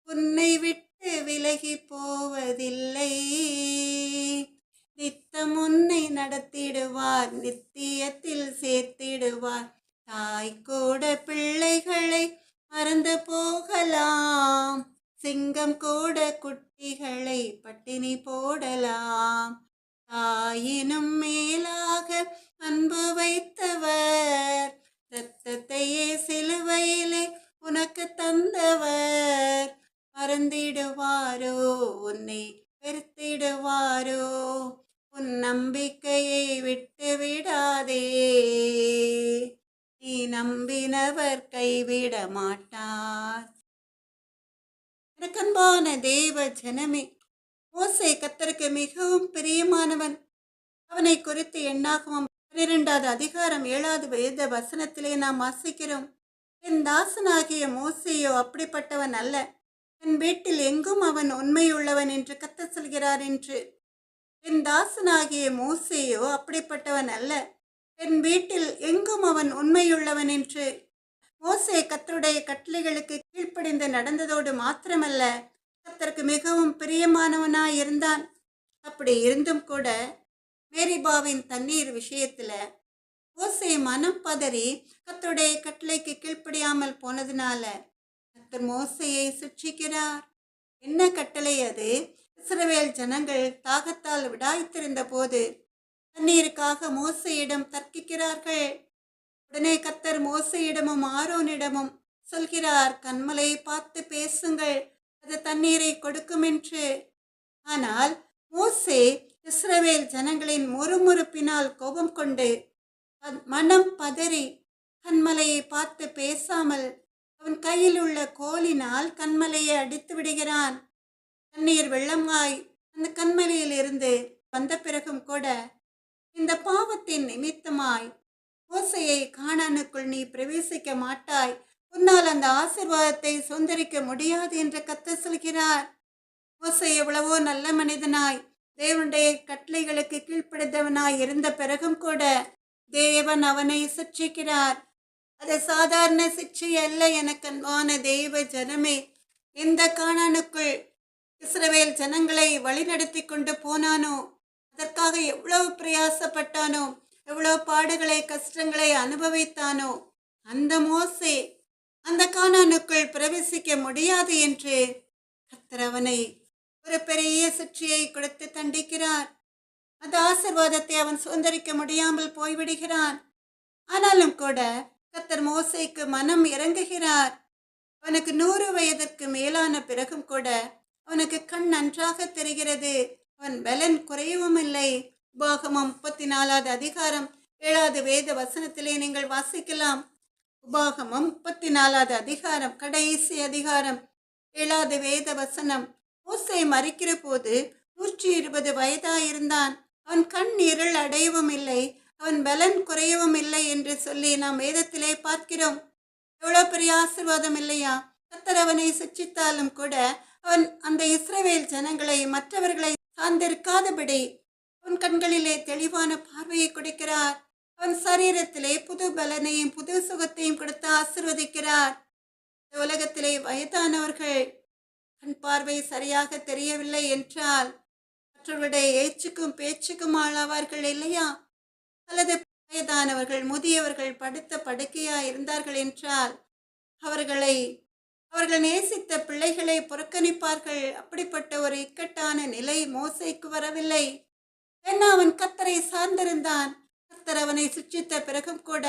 உன்னை விட்டு விலகி போவதில்லை. நித்தம் உன்னை நடத்திடுவார், நித்தியத்தில் சேர்த்திடுவார். தாய் கூட பிள்ளைகளை மறந்து போகலாம், சிங்கம் கூட குட்டிகளை பட்டினி போடலாம். தாயினும் மேலாக அன்பு வைத்தவர், இரத்தத்தையே சிலுவையிலே உனக்கு தந்தவர். மறந்திடுவாரோ உன்னை வெறுத்திடுவாரோ, உன் நம்பிக்கையை விட்டு விடாதே. நீ நம்பினவர் கைவிட மாட்டார். எனக்கன்பான தேவ ஜனமே, மோசே கர்த்தருக்கு மிகவும் பிரியமானவன். அவனை குறித்து எண்ணாகமம் 12வது அதிகாரம் 7வது வேத வசனத்திலே நாம் வாசிக்கிறோம். என் தாசனாகிய மோசேயோ அப்படிப்பட்டவன் அல்ல, என் வீட்டில் எங்கும் அவன் உண்மையுள்ளவன் என்று கர்த்தர் சொல்கிறார் என்று. என் தாசனாகிய மோசேயோ அப்படிப்பட்டவன் அல்ல, என் வீட்டில் எங்கும் அவன் உண்மையுள்ளவன் என்று. மோசே கர்த்தருடைய கட்டளைகளுக்கு கீழ்ப்படிந்து நடந்ததோடு மாத்திரமல்ல, கர்த்தருக்கு மிகவும் பிரியமானவனாய் இருந்தான். அப்படி இருந்தும் கூட மேரிபாவின் தண்ணீர் விஷயத்துல மோசே மனம் பதறி கர்த்தருடைய கட்டளைக்கு கீழ்ப்படியாமல் போனதுனால கர்த்தர் மோசேயை சிட்சிக்கிறார். என்ன கட்டளை அது? இஸ்ரவேல் ஜனங்கள் தாகத்தால் விடாய்த்திருந்த போது தண்ணீருக்காக மோசேயிடம் தர்க்கிக்கிறார்கள். உடனே கர்த்தர் மோசேயிடமும் ஆரோனிடமும் சொல்கிறார், கன்மலையை பார்த்து பேசுங்கள், அது தண்ணீரை கொடுக்கும் என்று. ஆனால் மோசே இஸ்ரவேல் ஜனங்களின் முறுமுறுப்பினால் கோபம் கொண்டு மனம் பதறி கன்மலையை பார்த்து பேசாமல் அவன் கையில் உள்ள கோலினால் கன்மலையை அடித்து விடுகிறான். தண்ணீர் வெள்ளமாய் அந்த கன்மலையில் இருந்து வந்த பிறகும் கூட இந்த பாவத்தின் நிமித்தமாய் மோசேயை கானானுக்குள் நீ பிரவேசிக்க மாட்டாய், உன்னால் அந்த ஆசீர்வாதத்தை சுதந்திரிக்க முடியாது என்று கர்த்தர் சொல்கிறார். மோசே எவ்வளவோ நல்ல மனிதனாய் தேவனுடைய கட்டளைகளுக்கு கீழ்ப்படுத்தவனாய் இருந்த பிறகும் கூட தேவன் அவனை சிட்சிக்கிறார். அது சாதாரண சிட்சை அல்ல. எனக்கு அன்பான தேவ ஜனமே, எந்த கானானுக்குள் இஸ்ரவேல் ஜனங்களை வழிநடத்தி கொண்டு போனானோ, அதற்காக எவ்வளவு பிரயாசப்பட்டானோ, எவ்வளவு பாடுகளை கஷ்டங்களை அனுபவித்தானோ, அந்த மோசே அந்த கானானுக்குள் பிரவேசிக்க முடியாது என்று கர்த்தர் அவனை ஒரு பெரிய சிட்சையை கொடுத்து தண்டிக்கிறார். அந்த ஆசீர்வாதத்தை அவன் சுதந்திரிக்க முடியாமல் போய்விடுகிறான். ஆனாலும் கூட கர்த்தர் மோசேக்கு மனம் இறங்குகிறார். அவனுக்கு 100 வயதிற்கு மேலான பிறகும் கூட அவனுக்கு கண் நன்றாக தெரிகிறது, அவன் பலன் குறையவும் இல்லை. உபாகமம் 34வது அதிகாரம் 7வது வேத வசனத்திலே நீங்கள் வாசிக்கலாம். உபாகமம் 34வது அதிகாரம் கடைசி அதிகாரம் 7வது வேத வசனம். மோசே மரிக்கிற போது 120 வயதாயிருந்தான். அவன் கண் இருள் அடையவும் இல்லை, அவன் பலன் குறையவும் இல்லை என்று சொல்லி நாம் வேதத்திலே பார்க்கிறோம். எவ்வளவு பெரிய ஆசீர்வாதம் இல்லையா? கர்த்தர் அவனை சிட்சித்தாலும் கூட அவன் அந்த இஸ்ரவேல் ஜனங்களை மற்றவர்களை சார்ந்திருக்காதபடி அவன் கண்களிலே தெளிவான பார்வையை கொடுக்கிறார். அவன் சரீரத்திலே புது பலனையும் புது சுகத்தையும் கொடுத்து ஆசீர்வதிக்கிறார். இந்த உலகத்திலே வயதானவர்கள் கண் பார்வை சரியாக தெரியவில்லை என்றால் மற்றவர்களுடைய ஏச்சுக்கும் பேச்சுக்கும் ஆளாவார்கள் இல்லையா? அல்லது வயதானவர்கள் முதியவர்கள் படுத்த படுக்கையா இருந்தார்கள் என்றால் அவர்கள் நேசித்த பிள்ளைகளை புறக்கணிப்பார்கள். அப்படிப்பட்ட ஒரு இக்கட்டான நிலை மோசேக்கு வரவில்லை. ஏன்னா அவன் கர்த்தரை சார்ந்திருந்தான். கர்த்தர் அவனை சிட்சித்த பிறகும் கூட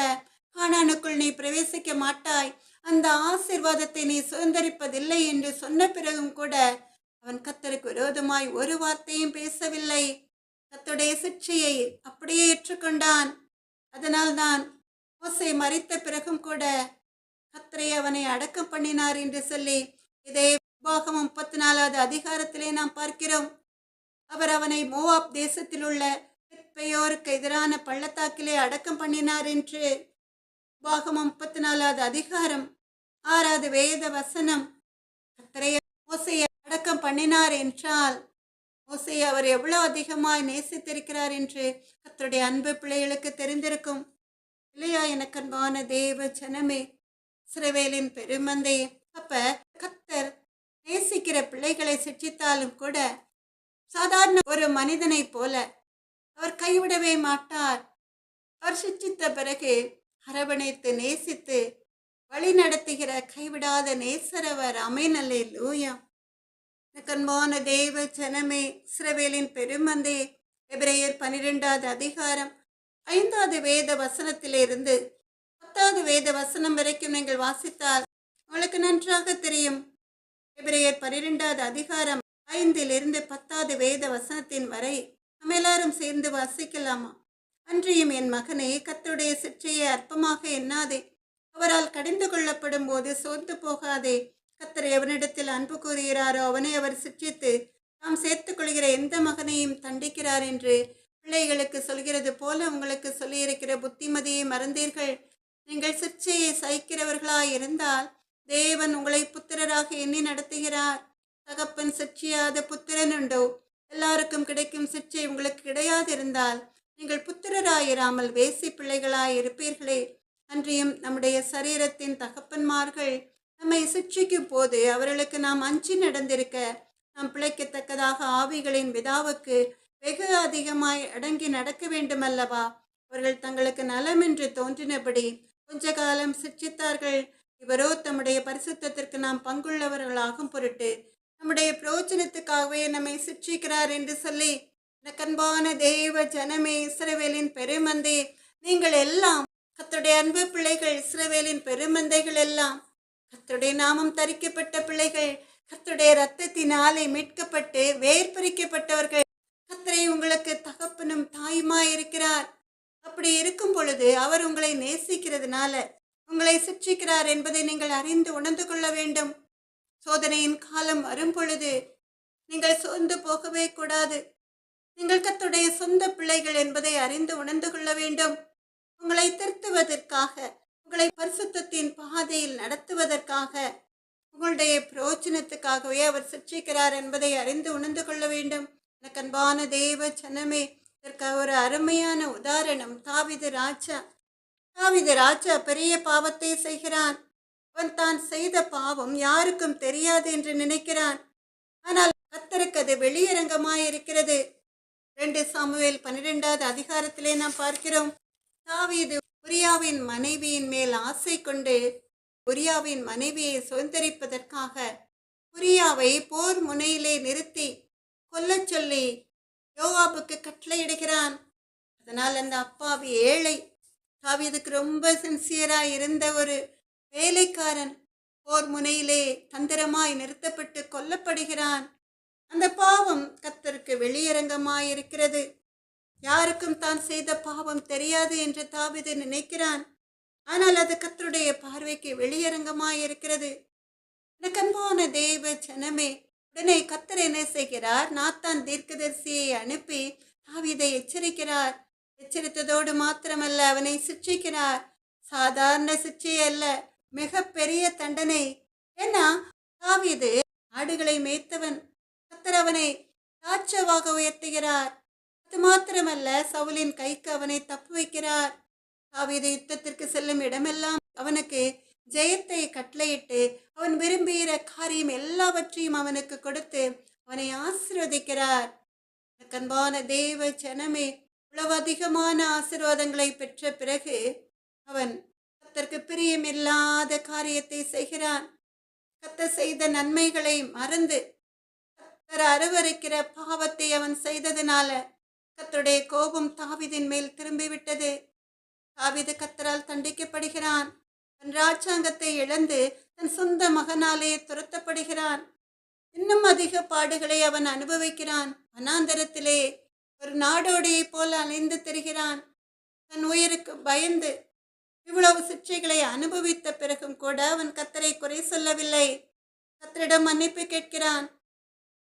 கானானுக்குள் நீ பிரவேசிக்க மாட்டாய், அந்த ஆசீர்வாதத்தை நீ சுதந்திரிப்பதில்லை என்று சொன்ன பிறகும் கூட அவன் கர்த்தருக்கு விரோதமாய் ஒரு வார்த்தையும் பேசவில்லை. கர்த்தருடைய சிட்சையை அப்படியே ஏற்றுக்கொண்டான். அதனால்தான் மோசே மரித்த பிறகும் கூட கர்த்தரை அவனை அடக்கம் பண்ணினார் என்று சொல்லி இதே உபாகமம் 34வது அதிகாரத்திலே நாம் பார்க்கிறோம். அவர் அவனை மோவாப் தேசத்தில் உள்ள பெயோருக்கு எதிரான பள்ளத்தாக்கிலே அடக்கம் பண்ணினார் என்று உபாகமம் 34வது அதிகாரம் 6வது வேத வசனம். கர்த்தரை மோசேயை அடக்கம் பண்ணினார் என்றால் மோசேயை அவர் எவ்வளவு அதிகமாய் நேசித்திருக்கிறார் என்று கர்த்தருடைய அன்பு பிள்ளைகளுக்கு தெரிந்திருக்கும் இல்லையா? எனக்கு அன்பான தேவ ஜனமே, இஸ்ரவேலின் பெருமந்தை. அப்ப கர்த்தர் நேசிக்கிற பிள்ளைகளை சிட்சித்தாலும் கூட சாதாரண ஒரு மனிதனை போல அவர் கைவிடவே மாட்டார். அவர் சிட்சித்த பிறகு அரவணைத்து நேசித்து வழி நடத்துகிற கைவிடாத நேசரவர். ஆமென், அல்லேலூயா. கண்பான தேவ ஜனமே, இஸ்ரவேலின் பெருமந்தே, எபிரேயர் 12வது அதிகாரம் 5வது வேத வசனத்திலிருந்து 10வது வேத வசனம் வரைக்கும் நீங்கள் வாசித்தால் உங்களுக்கு நன்றாக தெரியும். எபிரேயர் 12வது அதிகாரம் 5லிருந்து 10வது வேத வசனத்தின் வரை நம்ம எல்லாரும் சேர்ந்து வாசிக்கலாமா? அன்றியும் என் மகனே, கர்த்தருடைய சிற்றையை அற்பமாக எண்ணாதே. அவரால் கடிந்து கொள்ளப்படும் போது சோர்ந்து போகாதே. கர்த்தர் எவனிடத்தில் அன்பு கூறுகிறாரோ அவனை அவர் சிற்றித்து தாம் சேர்த்துக் கொள்கிற எந்த மகனையும் தண்டிக்கிறார் என்று பிள்ளைகளுக்கு சொல்கிறது போல உங்களுக்கு சொல்லியிருக்கிற புத்திமதியை மறந்தீர்கள். நீங்கள் சிற்றையை சகிக்கிறவர்களாய் இருந்தால் தேவன் உங்களை புத்திரராக எண்ணி நடத்துகிறார். தகப்பன் சிற்றியாத புத்திரன் உண்டோ? எல்லாருக்கும் கிடைக்கும் சிற்றை உங்களுக்கு கிடையாதிருந்தால் நீங்கள் புத்திரராயிராமல் வேசி பிள்ளைகளாய் இருப்பீர்களே. அன்றியும் நம்முடைய சரீரத்தின் தகப்பன்மார்கள் நம்மை சிற்றிக்கும் போது அவர்களுக்கு நாம் அஞ்சி நடந்திருக்க நாம் பிழைக்கத்தக்கதாக ஆவிகளின் பிதாவுக்கு வெகு அதிகமாய் அடங்கி நடக்க வேண்டுமல்லவா? அவர்கள் தங்களுக்கு நலம் என்று தோன்றினபடி கொஞ்ச காலம் சிற்றித்தார்கள். இவரோ தம்முடைய பரிசுத்தத்திற்கு நாம் பங்குள்ளவர்களாகும் பொருட்டு நம்முடைய பிரயோஜனத்துக்காகவே நம்மை சிற்றிக்கிறார் என்று சொல்லி, கண்பான தேவ ஜனமே, இஸ்ரவேலின் பெருமந்தே, நீங்கள் எல்லாம் கர்த்தருடைய அன்பு பிள்ளைகள். இஸ்ரவேலின் பெருமந்தைகள் எல்லாம் கர்த்தருடைய நாமம் தரிக்கப்பட்ட பிள்ளைகள், கர்த்தருடைய இரத்தத்தினாலே மீட்கப்பட்டு வேர் பறிக்கப்பட்டவர்கள். கர்த்தரை உங்களுக்கு தகப்பனும் தாயுமாய் இருக்கிறார். அப்படி இருக்கும் பொழுது அவர் உங்களை நேசிக்கிறதுனால உங்களை சிற்றிக்கிறார் என்பதை நீங்கள் அறிந்து உணர்ந்து கொள்ள வேண்டும். சோதனையின் காலம் வரும் பொழுது நீங்கள் சோர்ந்து போகவே கூடாது. நீங்கள் கர்த்தருடைய சொந்த பிள்ளைகள் என்பதை அறிந்து உணர்ந்து கொள்ள வேண்டும். உங்களை திருத்துவதற்காக, உங்களை பரிசுத்தத்தின் பாதையில் நடத்துவதற்காக, உங்களுடைய பிரயோஜனத்துக்காகவே அவர் சிற்றிக்கிறார் என்பதை அறிந்து உணர்ந்து கொள்ள வேண்டும். எனக்கு அன்பான தேவ ஜனமே, இதற்கு ஒரு அருமையான உதாரணம் தாவீது ராஜா. தாவீது ராஜா பெரிய பாவத்தை செய்கிறான். அவன் தான் செய்த பாவம் யாருக்கும் தெரியாது என்று நினைக்கிறான். ஆனால் கர்த்தருக்கு அது வெளியரங்கமாயிருக்கிறது. 2 சாமுவேல் 12வது அதிகாரத்திலே நாம் பார்க்கிறோம். தாவீது உரியாவின் மனைவியின் மேல் ஆசை கொண்டு உரியாவின் மனைவியை சுதந்திரிப்பதற்காக உரியாவை போர் முனையிலே நிறுத்தி கொல்லச் சொல்லி யோவாபுக்கு கட்டளையிடுகிறான். அதனால் அந்த அப்பாவி ஏழை தாவீதுக்கு ரொம்ப சின்சியராய் இருந்த ஒரு வேலைக்காரன் போர் முனையிலே தந்திரமாய் நிறுத்தப்பட்டு கொல்லப்படுகிறான். அந்த பாவம் கர்த்தருக்கு வெளியரங்கமாயிருக்கிறது. யாருக்கும் தான் செய்த பாவம் தெரியாது என்று தாவீது நினைக்கிறான். ஆனால் அது கர்த்தருடைய பார்வைக்கு வெளியரங்கமாயிருக்கிறது. அன்பான தேவ ஜனமே, உடனே கர்த்தர் என்ன செய்கிறார்? நாத்தான் தீர்க்கதரிசியை அனுப்பி தாவீதை எச்சரிக்கிறார். எச்சரித்ததோடு மாத்திரமல்ல, அவனை சிற்றிக்கிறார். சாதாரண சிற்றை அல்ல, மிக பெரிய தண்டனை. ஏன்னா தாவீது ஆடுகளை மேய்த்தவன். கர்த்தர் அவனை ராஜாவாக உயர்த்துகிறார். அது மாத்திரமல்ல, சவுலின் கைக்கு அவனை தப்பு வைக்கிறார். தாவீது யுத்தத்திற்கு செல்லும் இடமெல்லாம் அவனுக்கு ஜெயத்தை கட்டளையிட்டு அவன் விரும்புகிற காரியம் எல்லாவற்றையும் அவனுக்கு கொடுத்து அவனை ஆசீர்வதிக்கிறார். அன்பான தேவ ஜனமே, இவ்வளவு அதிகமான ஆசீர்வாதங்களை பெற்ற பிறகு அவன் கர்த்தருக்கு பிரியமில்லாத காரியத்தை செய்கிறான். கர்த்தர் செய்த நன்மைகளை மறந்து கர்த்தர் அருவருக்கிற பாவத்தை அவன் செய்ததினால கர்த்தருடைய கோபம் தாவீதின் மேல் திரும்பிவிட்டது. தாவீது கர்த்தரால் தண்டிக்கப்படுகிறான். தன் ராஜாங்கத்தை இழந்து தன் சொந்த மகனாலே துரத்தப்படுகிறான். இன்னும் அதிக பாடுகளை அவன் அனுபவிக்கிறான். வனாந்தரத்திலே ஒரு நாடோடியை போல அலைந்து திரிகிறான். தன் உயிருக்கு பயந்து இவ்வளவு சிற்றைகளை அனுபவித்த பிறகும் கூட அவன் கர்த்தரை குறை சொல்லவில்லை. கர்த்தரிடம் மன்னிப்பு கேட்கிறான்.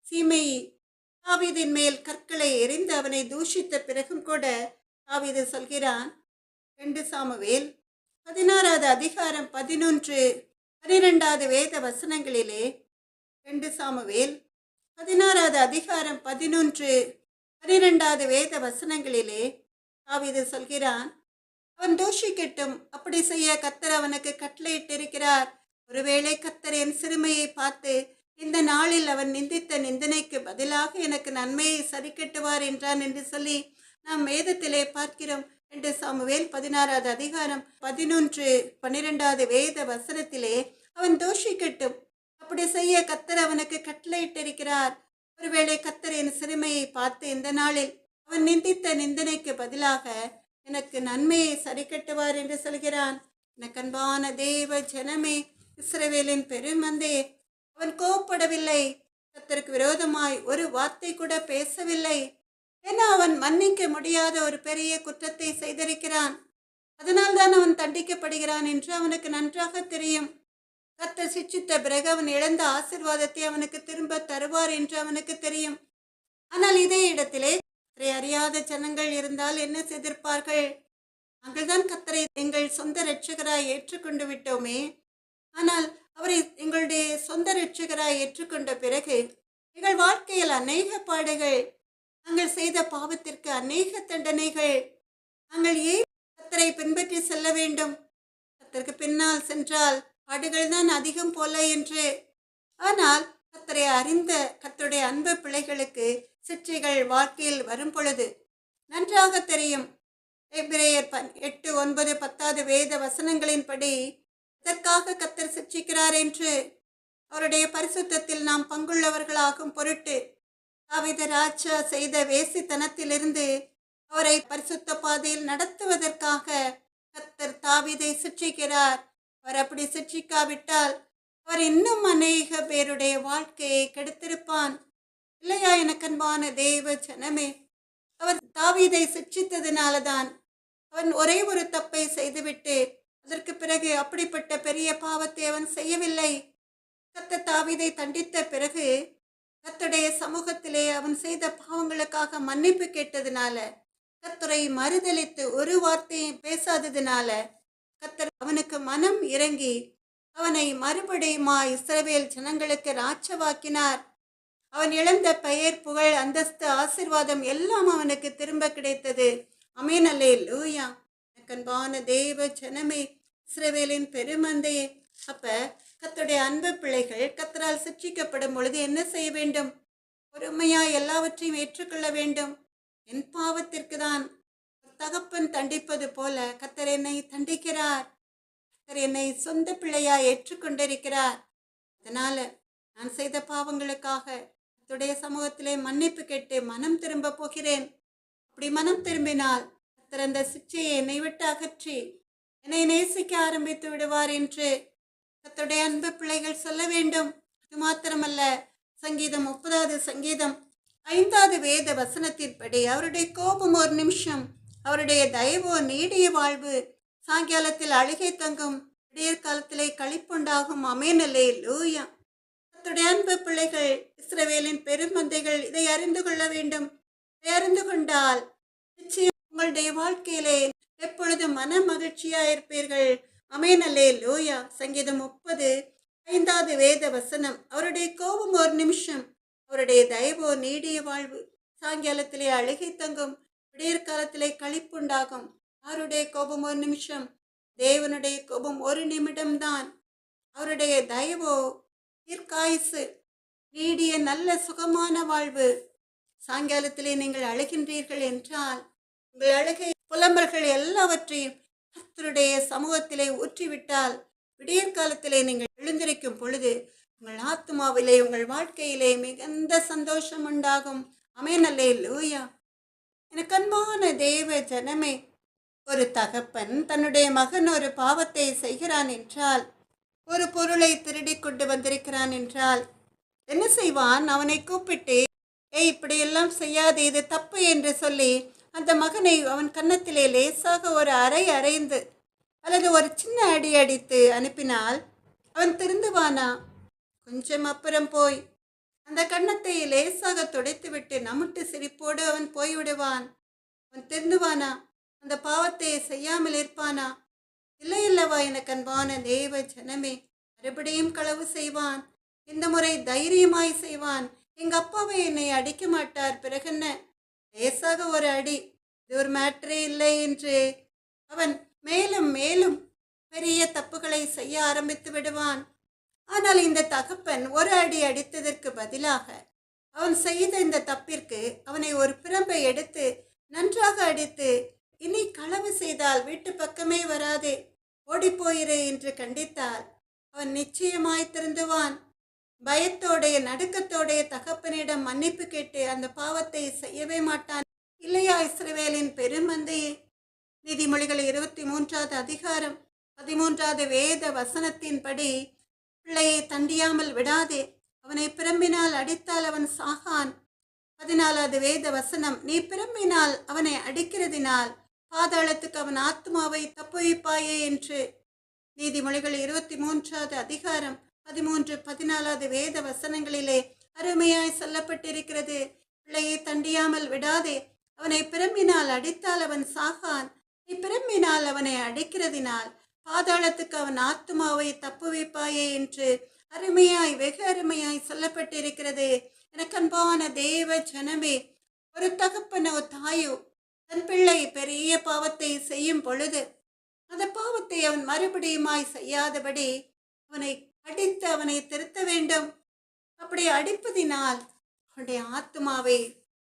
சீமேயி தாவீதின் மேல் கற்களை எறிந்து அவனை தூஷித்த பிறகும் கூட தாவீது சொல்கிறான். 2 சாமுவேல் 16வது அதிகாரம் 11, 12வது வேத வசனங்களிலே 2 சாமுவேல் 16வது அதிகாரம் 11, 12வது வேத வசனங்களிலே தாவீது சொல்கிறான், அவன் தூஷிக்கட்டும், அப்படி செய்ய கர்த்தர் அவனுக்கு கட்டளையிட்டிருக்கிறார். ஒருவேளை கர்த்தர் என் சிறுமையை பார்த்து இந்த நாளில் அவன் நிந்தித்த நிந்தனைக்கு பதிலாக எனக்கு நன்மையை சரி கட்டுவார் என்றான் என்று சொல்லி நாம் வேதத்திலே பார்க்கிறோம். 2 சாமுவேல் 16வது அதிகாரம் 11, 12வது வேத வசனத்திலே அவன் தூஷிக்கட்டும், அப்படி செய்ய கர்த்தர் அவனுக்கு கட்டளையிட்டிருக்கிறார். ஒருவேளை கர்த்தரின் சிறுமையை பார்த்து இந்த நாளில் அவன் நிந்தித்த நிந்தனைக்கு பதிலாக எனக்கு நன்மையை சரி கட்டுவார் என்று சொல்கிறான். எனக்கு அன்பான தேவ ஜனமே, இஸ்ரவேலின் பெருமந்தே, அவன் கோபப்படவில்லை. கர்த்தருக்கு விரோதமாய் ஒரு வார்த்தை கூட பேசவில்லை. ஏன்னா அவன் மன்னிக்க முடியாத ஒரு பெரிய குற்றத்தை செய்திருக்கிறான். அதனால்தான் அவன் தண்டிக்கப்படுகிறான் என்று அவனுக்கு நன்றாக தெரியும். கர்த்தர் சிட்சித்த பிறகு அவன் இழந்த ஆசீர்வாதத்தை அவனுக்கு திரும்ப தருவார் என்று அவனுக்கு தெரியும். ஆனால் இதே இடத்திலே கர்த்தரை அறியாத ஜனங்கள் இருந்தால் என்ன செய்திருப்பார்கள்? நாங்கள் தான் கர்த்தரை எங்கள் சொந்த இரட்சகராய் ஏற்றுக்கொண்டு விட்டோமே. ஆனால் அவரை எங்களுடைய சொந்த இரட்சகராய் ஏற்றுக்கொண்ட பிறகு எங்கள் வாழ்க்கையில் அநேக பாடுகள், நாங்கள் செய்த பாவத்திற்கு அநேக தண்டனைகள். நாங்கள் ஏன் கர்த்தரை பின்பற்றி செல்ல வேண்டும்? கர்த்தருக்கு பின்னால் சென்றால் பாடுகள் தான் அதிகம் போல என்று. ஆனால் கர்த்தரை அறிந்த கர்த்தருடைய அன்பு பிள்ளைகளுக்கு சிற்றைகள் வாழ்க்கையில் வரும் பொழுது நன்றாக தெரியும். எபிரேயர் 8, 9, 10 வேத வசனங்களின்படி இதற்காக கர்த்தர் சிட்சிக்கிறார் என்று. அவருடைய பரிசுத்தத்தில் நாம் பங்குள்ளவர்களாகும் பொருட்டு தாவீது ராஜா செய்த வேசித்தனத்திலிருந்து அவரை பரிசுத்த பாதையில் நடத்துவதற்காக கர்த்தர் தாவீதை சிட்சிக்கிறார். அவர் அப்படி சிட்சிக்காவிட்டால் அவர் இன்னும் அநேக பேருடைய வாழ்க்கையை கெடுத்திருப்பான். இல்லையா எனக்கு அன்பான தேவ ஜனமே? அவர் தாவீதை சிட்சித்ததினால்தான். அவன் ஒரே ஒரு தப்பை செய்துவிட்டு அதற்கு பிறகு அப்படிப்பட்ட பெரிய பாவத்தை அவன் செய்யவில்லை. கர்த்தர் தாவீதை தண்டித்த பிறகு கர்த்தருடைய சமூகத்திலே அவன் செய்த பாவங்களுக்காக மன்னிப்பு கேட்டதினால, கர்த்தரை மறுதலித்து ஒரு வார்த்தையை பேசாததினால கர்த்தர் அவனுக்கு மனம் இறங்கி அவனை மறுபடியுமா இஸ்ரவேல் ஜனங்களுக்கு ராஜாவாக்கினார். அவன் இழந்த பெயர், புகழ், அந்தஸ்து, ஆசீர்வாதம் எல்லாம் அவனுக்கு திரும்ப கிடைத்தது. ஆமென், அல்லேலூயா. அன்பான தேவ ஜனமே, இஸ்ரவேலின் பெருமந்தையே, அப்ப கர்த்தருடைய அன்பு பிள்ளைகள் கர்த்தரால் சிட்சிக்கப்படும் பொழுது என்ன செய்ய வேண்டும்? பொறுமையா எல்லாவற்றையும் ஏற்றுக்கொள்ள வேண்டும். என் பாவத்திற்கு தான் தகப்பன் தண்டிப்பது போல கர்த்தர் என்னை தண்டிக்கிறார். கர்த்தர் என்னை சொந்த பிள்ளையா ஏற்றுக்கொண்டிருக்கிறார். அதனால நான் செய்த பாவங்களுக்காக கர்த்தருடைய சமூகத்திலே மன்னிப்பு கேட்டு மனம் திரும்ப போகிறேன். அப்படி மனம் திரும்பினால் கர்த்தர் அந்த சிட்சையை என்னை விட்டு அகற்றி என்னை நேசிக்க ஆரம்பித்து விடுவார் என்று கர்த்தருடைய அன்பு பிள்ளைகள் சொல்ல வேண்டும். அது மாத்திரமல்ல, சங்கீதம் 30 சங்கீதம் 5 வேத வசனத்தின்படி அவருடைய கோபம் ஒரு நிமிஷம், அவருடைய தயவோ நீடிய வாழ்வு. சாயங்காலத்தில் அழுகை தங்கும், விடியற் காலத்திலே களிப்புண்டாகும். ஆமென், அல்லேலூயா. கர்த்தருடைய அன்பு பிள்ளைகள், இஸ்ரவேலின் பெருமந்தைகள் இதை அறிந்து கொள்ள வேண்டும். இதை அறிந்து கொண்டால் நிச்சயம் உங்களுடைய வாழ்க்கையிலே எப்பொழுதும் மன மகிழ்ச்சியா இருப்பீர்கள். ஆமென், அல்லேலூயா. சங்கீதம் 30 வேத வசனம், அவருடைய கோபம் ஒரு நிமிஷம், அவருடைய தயவோ நீடிய வாழ்வு. சாயங்காலத்திலே அழுகை தங்கும், விடியற் காலத்திலே களிப்புண்டாகும். அவருடைய கோபம் ஒரு நிமிஷம், தேவனுடைய கோபம் ஒரு நிமிடம்தான். அவருடைய தயவோ தீர்க்காயுசு, நீடிய நல்ல சுகமான வாழ்வு. சாயங்காலத்திலே நீங்கள் அழுகின்றீர்கள் என்றால் உங்கள் அழுகை புலம்பல்கள் எல்லாவற்றையும் கர்த்தருடைய சமூகத்திலே ஊற்றிவிட்டால் விடியற் காலத்திலே நீங்கள் எழுந்திருக்கும் பொழுது உங்கள் ஆத்மாவிலே உங்கள் வாழ்க்கையிலே மிகுந்த சந்தோஷம் உண்டாகும். ஆமென், அல்லேலூயா. எனக்கு அன்பான தேவ ஜனமே, ஒரு தகப்பன் தன்னுடைய மகன் ஒரு பாவத்தை செய்கிறான் என்றால், ஒரு பொருளை திருடி கொண்டு வந்திருக்கிறான் என்றால் என்ன செய்வான்? அவனை கூப்பிட்டு, இப்படியெல்லாம் செய்யாது, இது தப்பு என்று சொல்லி அந்த மகனை அவன் கன்னத்திலே லேசாக ஒரு அறை அறைந்து அல்லது ஒரு சின்ன அடி அடித்து அனுப்பினால் அவன் திருந்துவானா? கொஞ்சம் அப்புறம் போய் அந்த கன்னத்தை லேசாக துடைத்துவிட்டு நம்முட்டு சிரிப்போடு அவன் போய்விடுவான். அவன் திருந்துவானா? அந்த பாவத்தை செய்யாமல் இருப்பானா? இல்லை அல்லவா எனக்கு அன்பான தேவ ஜனமே? மறுபடியும் களவு செய்வான். இந்த முறை தைரியமாய் செய்வான். எங்க அப்பாவை என்னை அடிக்க மாட்டார், பிறகென்ன, லேசாக ஒரு அடி, இது ஒரு மேட்டரே இல்லை என்று அவன் மேலும் மேலும் பெரிய தப்புகளை செய்ய ஆரம்பித்து விடுவான். ஆனால் இந்த தகப்பன் ஒரு அடி அடித்ததற்கு பதிலாக அவன் செய்த இந்த தப்பிற்கு அவனை ஒரு பிரம்பை எடுத்து நன்றாக அடித்து, இனி களவு செய்தால் வீட்டு பக்கமே வராதே, ஓடிப்போயிரு என்று கண்டித்தால் அவன் நிச்சயமாய் திருந்துவான். பயத்தோடைய நடுக்கத்தோடைய தகப்பனிடம் மன்னிப்பு கேட்டு அந்த பாவத்தை செய்யவே மாட்டான் இல்லையா? இஸ்ரவேலின் பெருமந்தையே, நீதிமொழிகள் 23வது அதிகாரம் 13வது வேத வசனத்தின்படி பிள்ளையை தண்டியாமல் விடாதே, அவனை பிரம்பினால் அடித்தால் அவன் சாகான். 14வது வேத வசனம், நீ பிரம்பினால் அவனை அடிக்கிறதினால் பாதாளத்துக்கு அவன் ஆத்மாவை தப்புவிப்பாயே என்று. நீதிமொழிகள் 23வது அதிகாரம் 13, 14வது வேத வசனங்களிலே அருமையாய் சொல்லப்பட்டிருக்கிறது. பிள்ளையை தண்டியாமல் விடாதே, அவனை பிரம்பினால் அடித்தால் அவன் சாகான். நீ பிரம்பினால் அவனை அடிக்கிறதினால் பாதாளத்துக்கு அவன் ஆத்மாவை தப்புவிப்பாயே என்று அருமையாய் வெகு அருமையாய் சொல்லப்பட்டிருக்கிறது. எனக்கு அன்பான தேவ ஜனமே, ஒரு தகப்பனோ தாயோ தன் பிள்ளை பெரிய பாவத்தை செய்யும் பொழுது அந்த பாவத்தை அவன் மறுபடியுமாய் செய்யாதபடி அவனை அடித்து அவனை திருத்த வேண்டும். அப்படி அடிப்பதினால் அவனுடைய ஆத்மாவை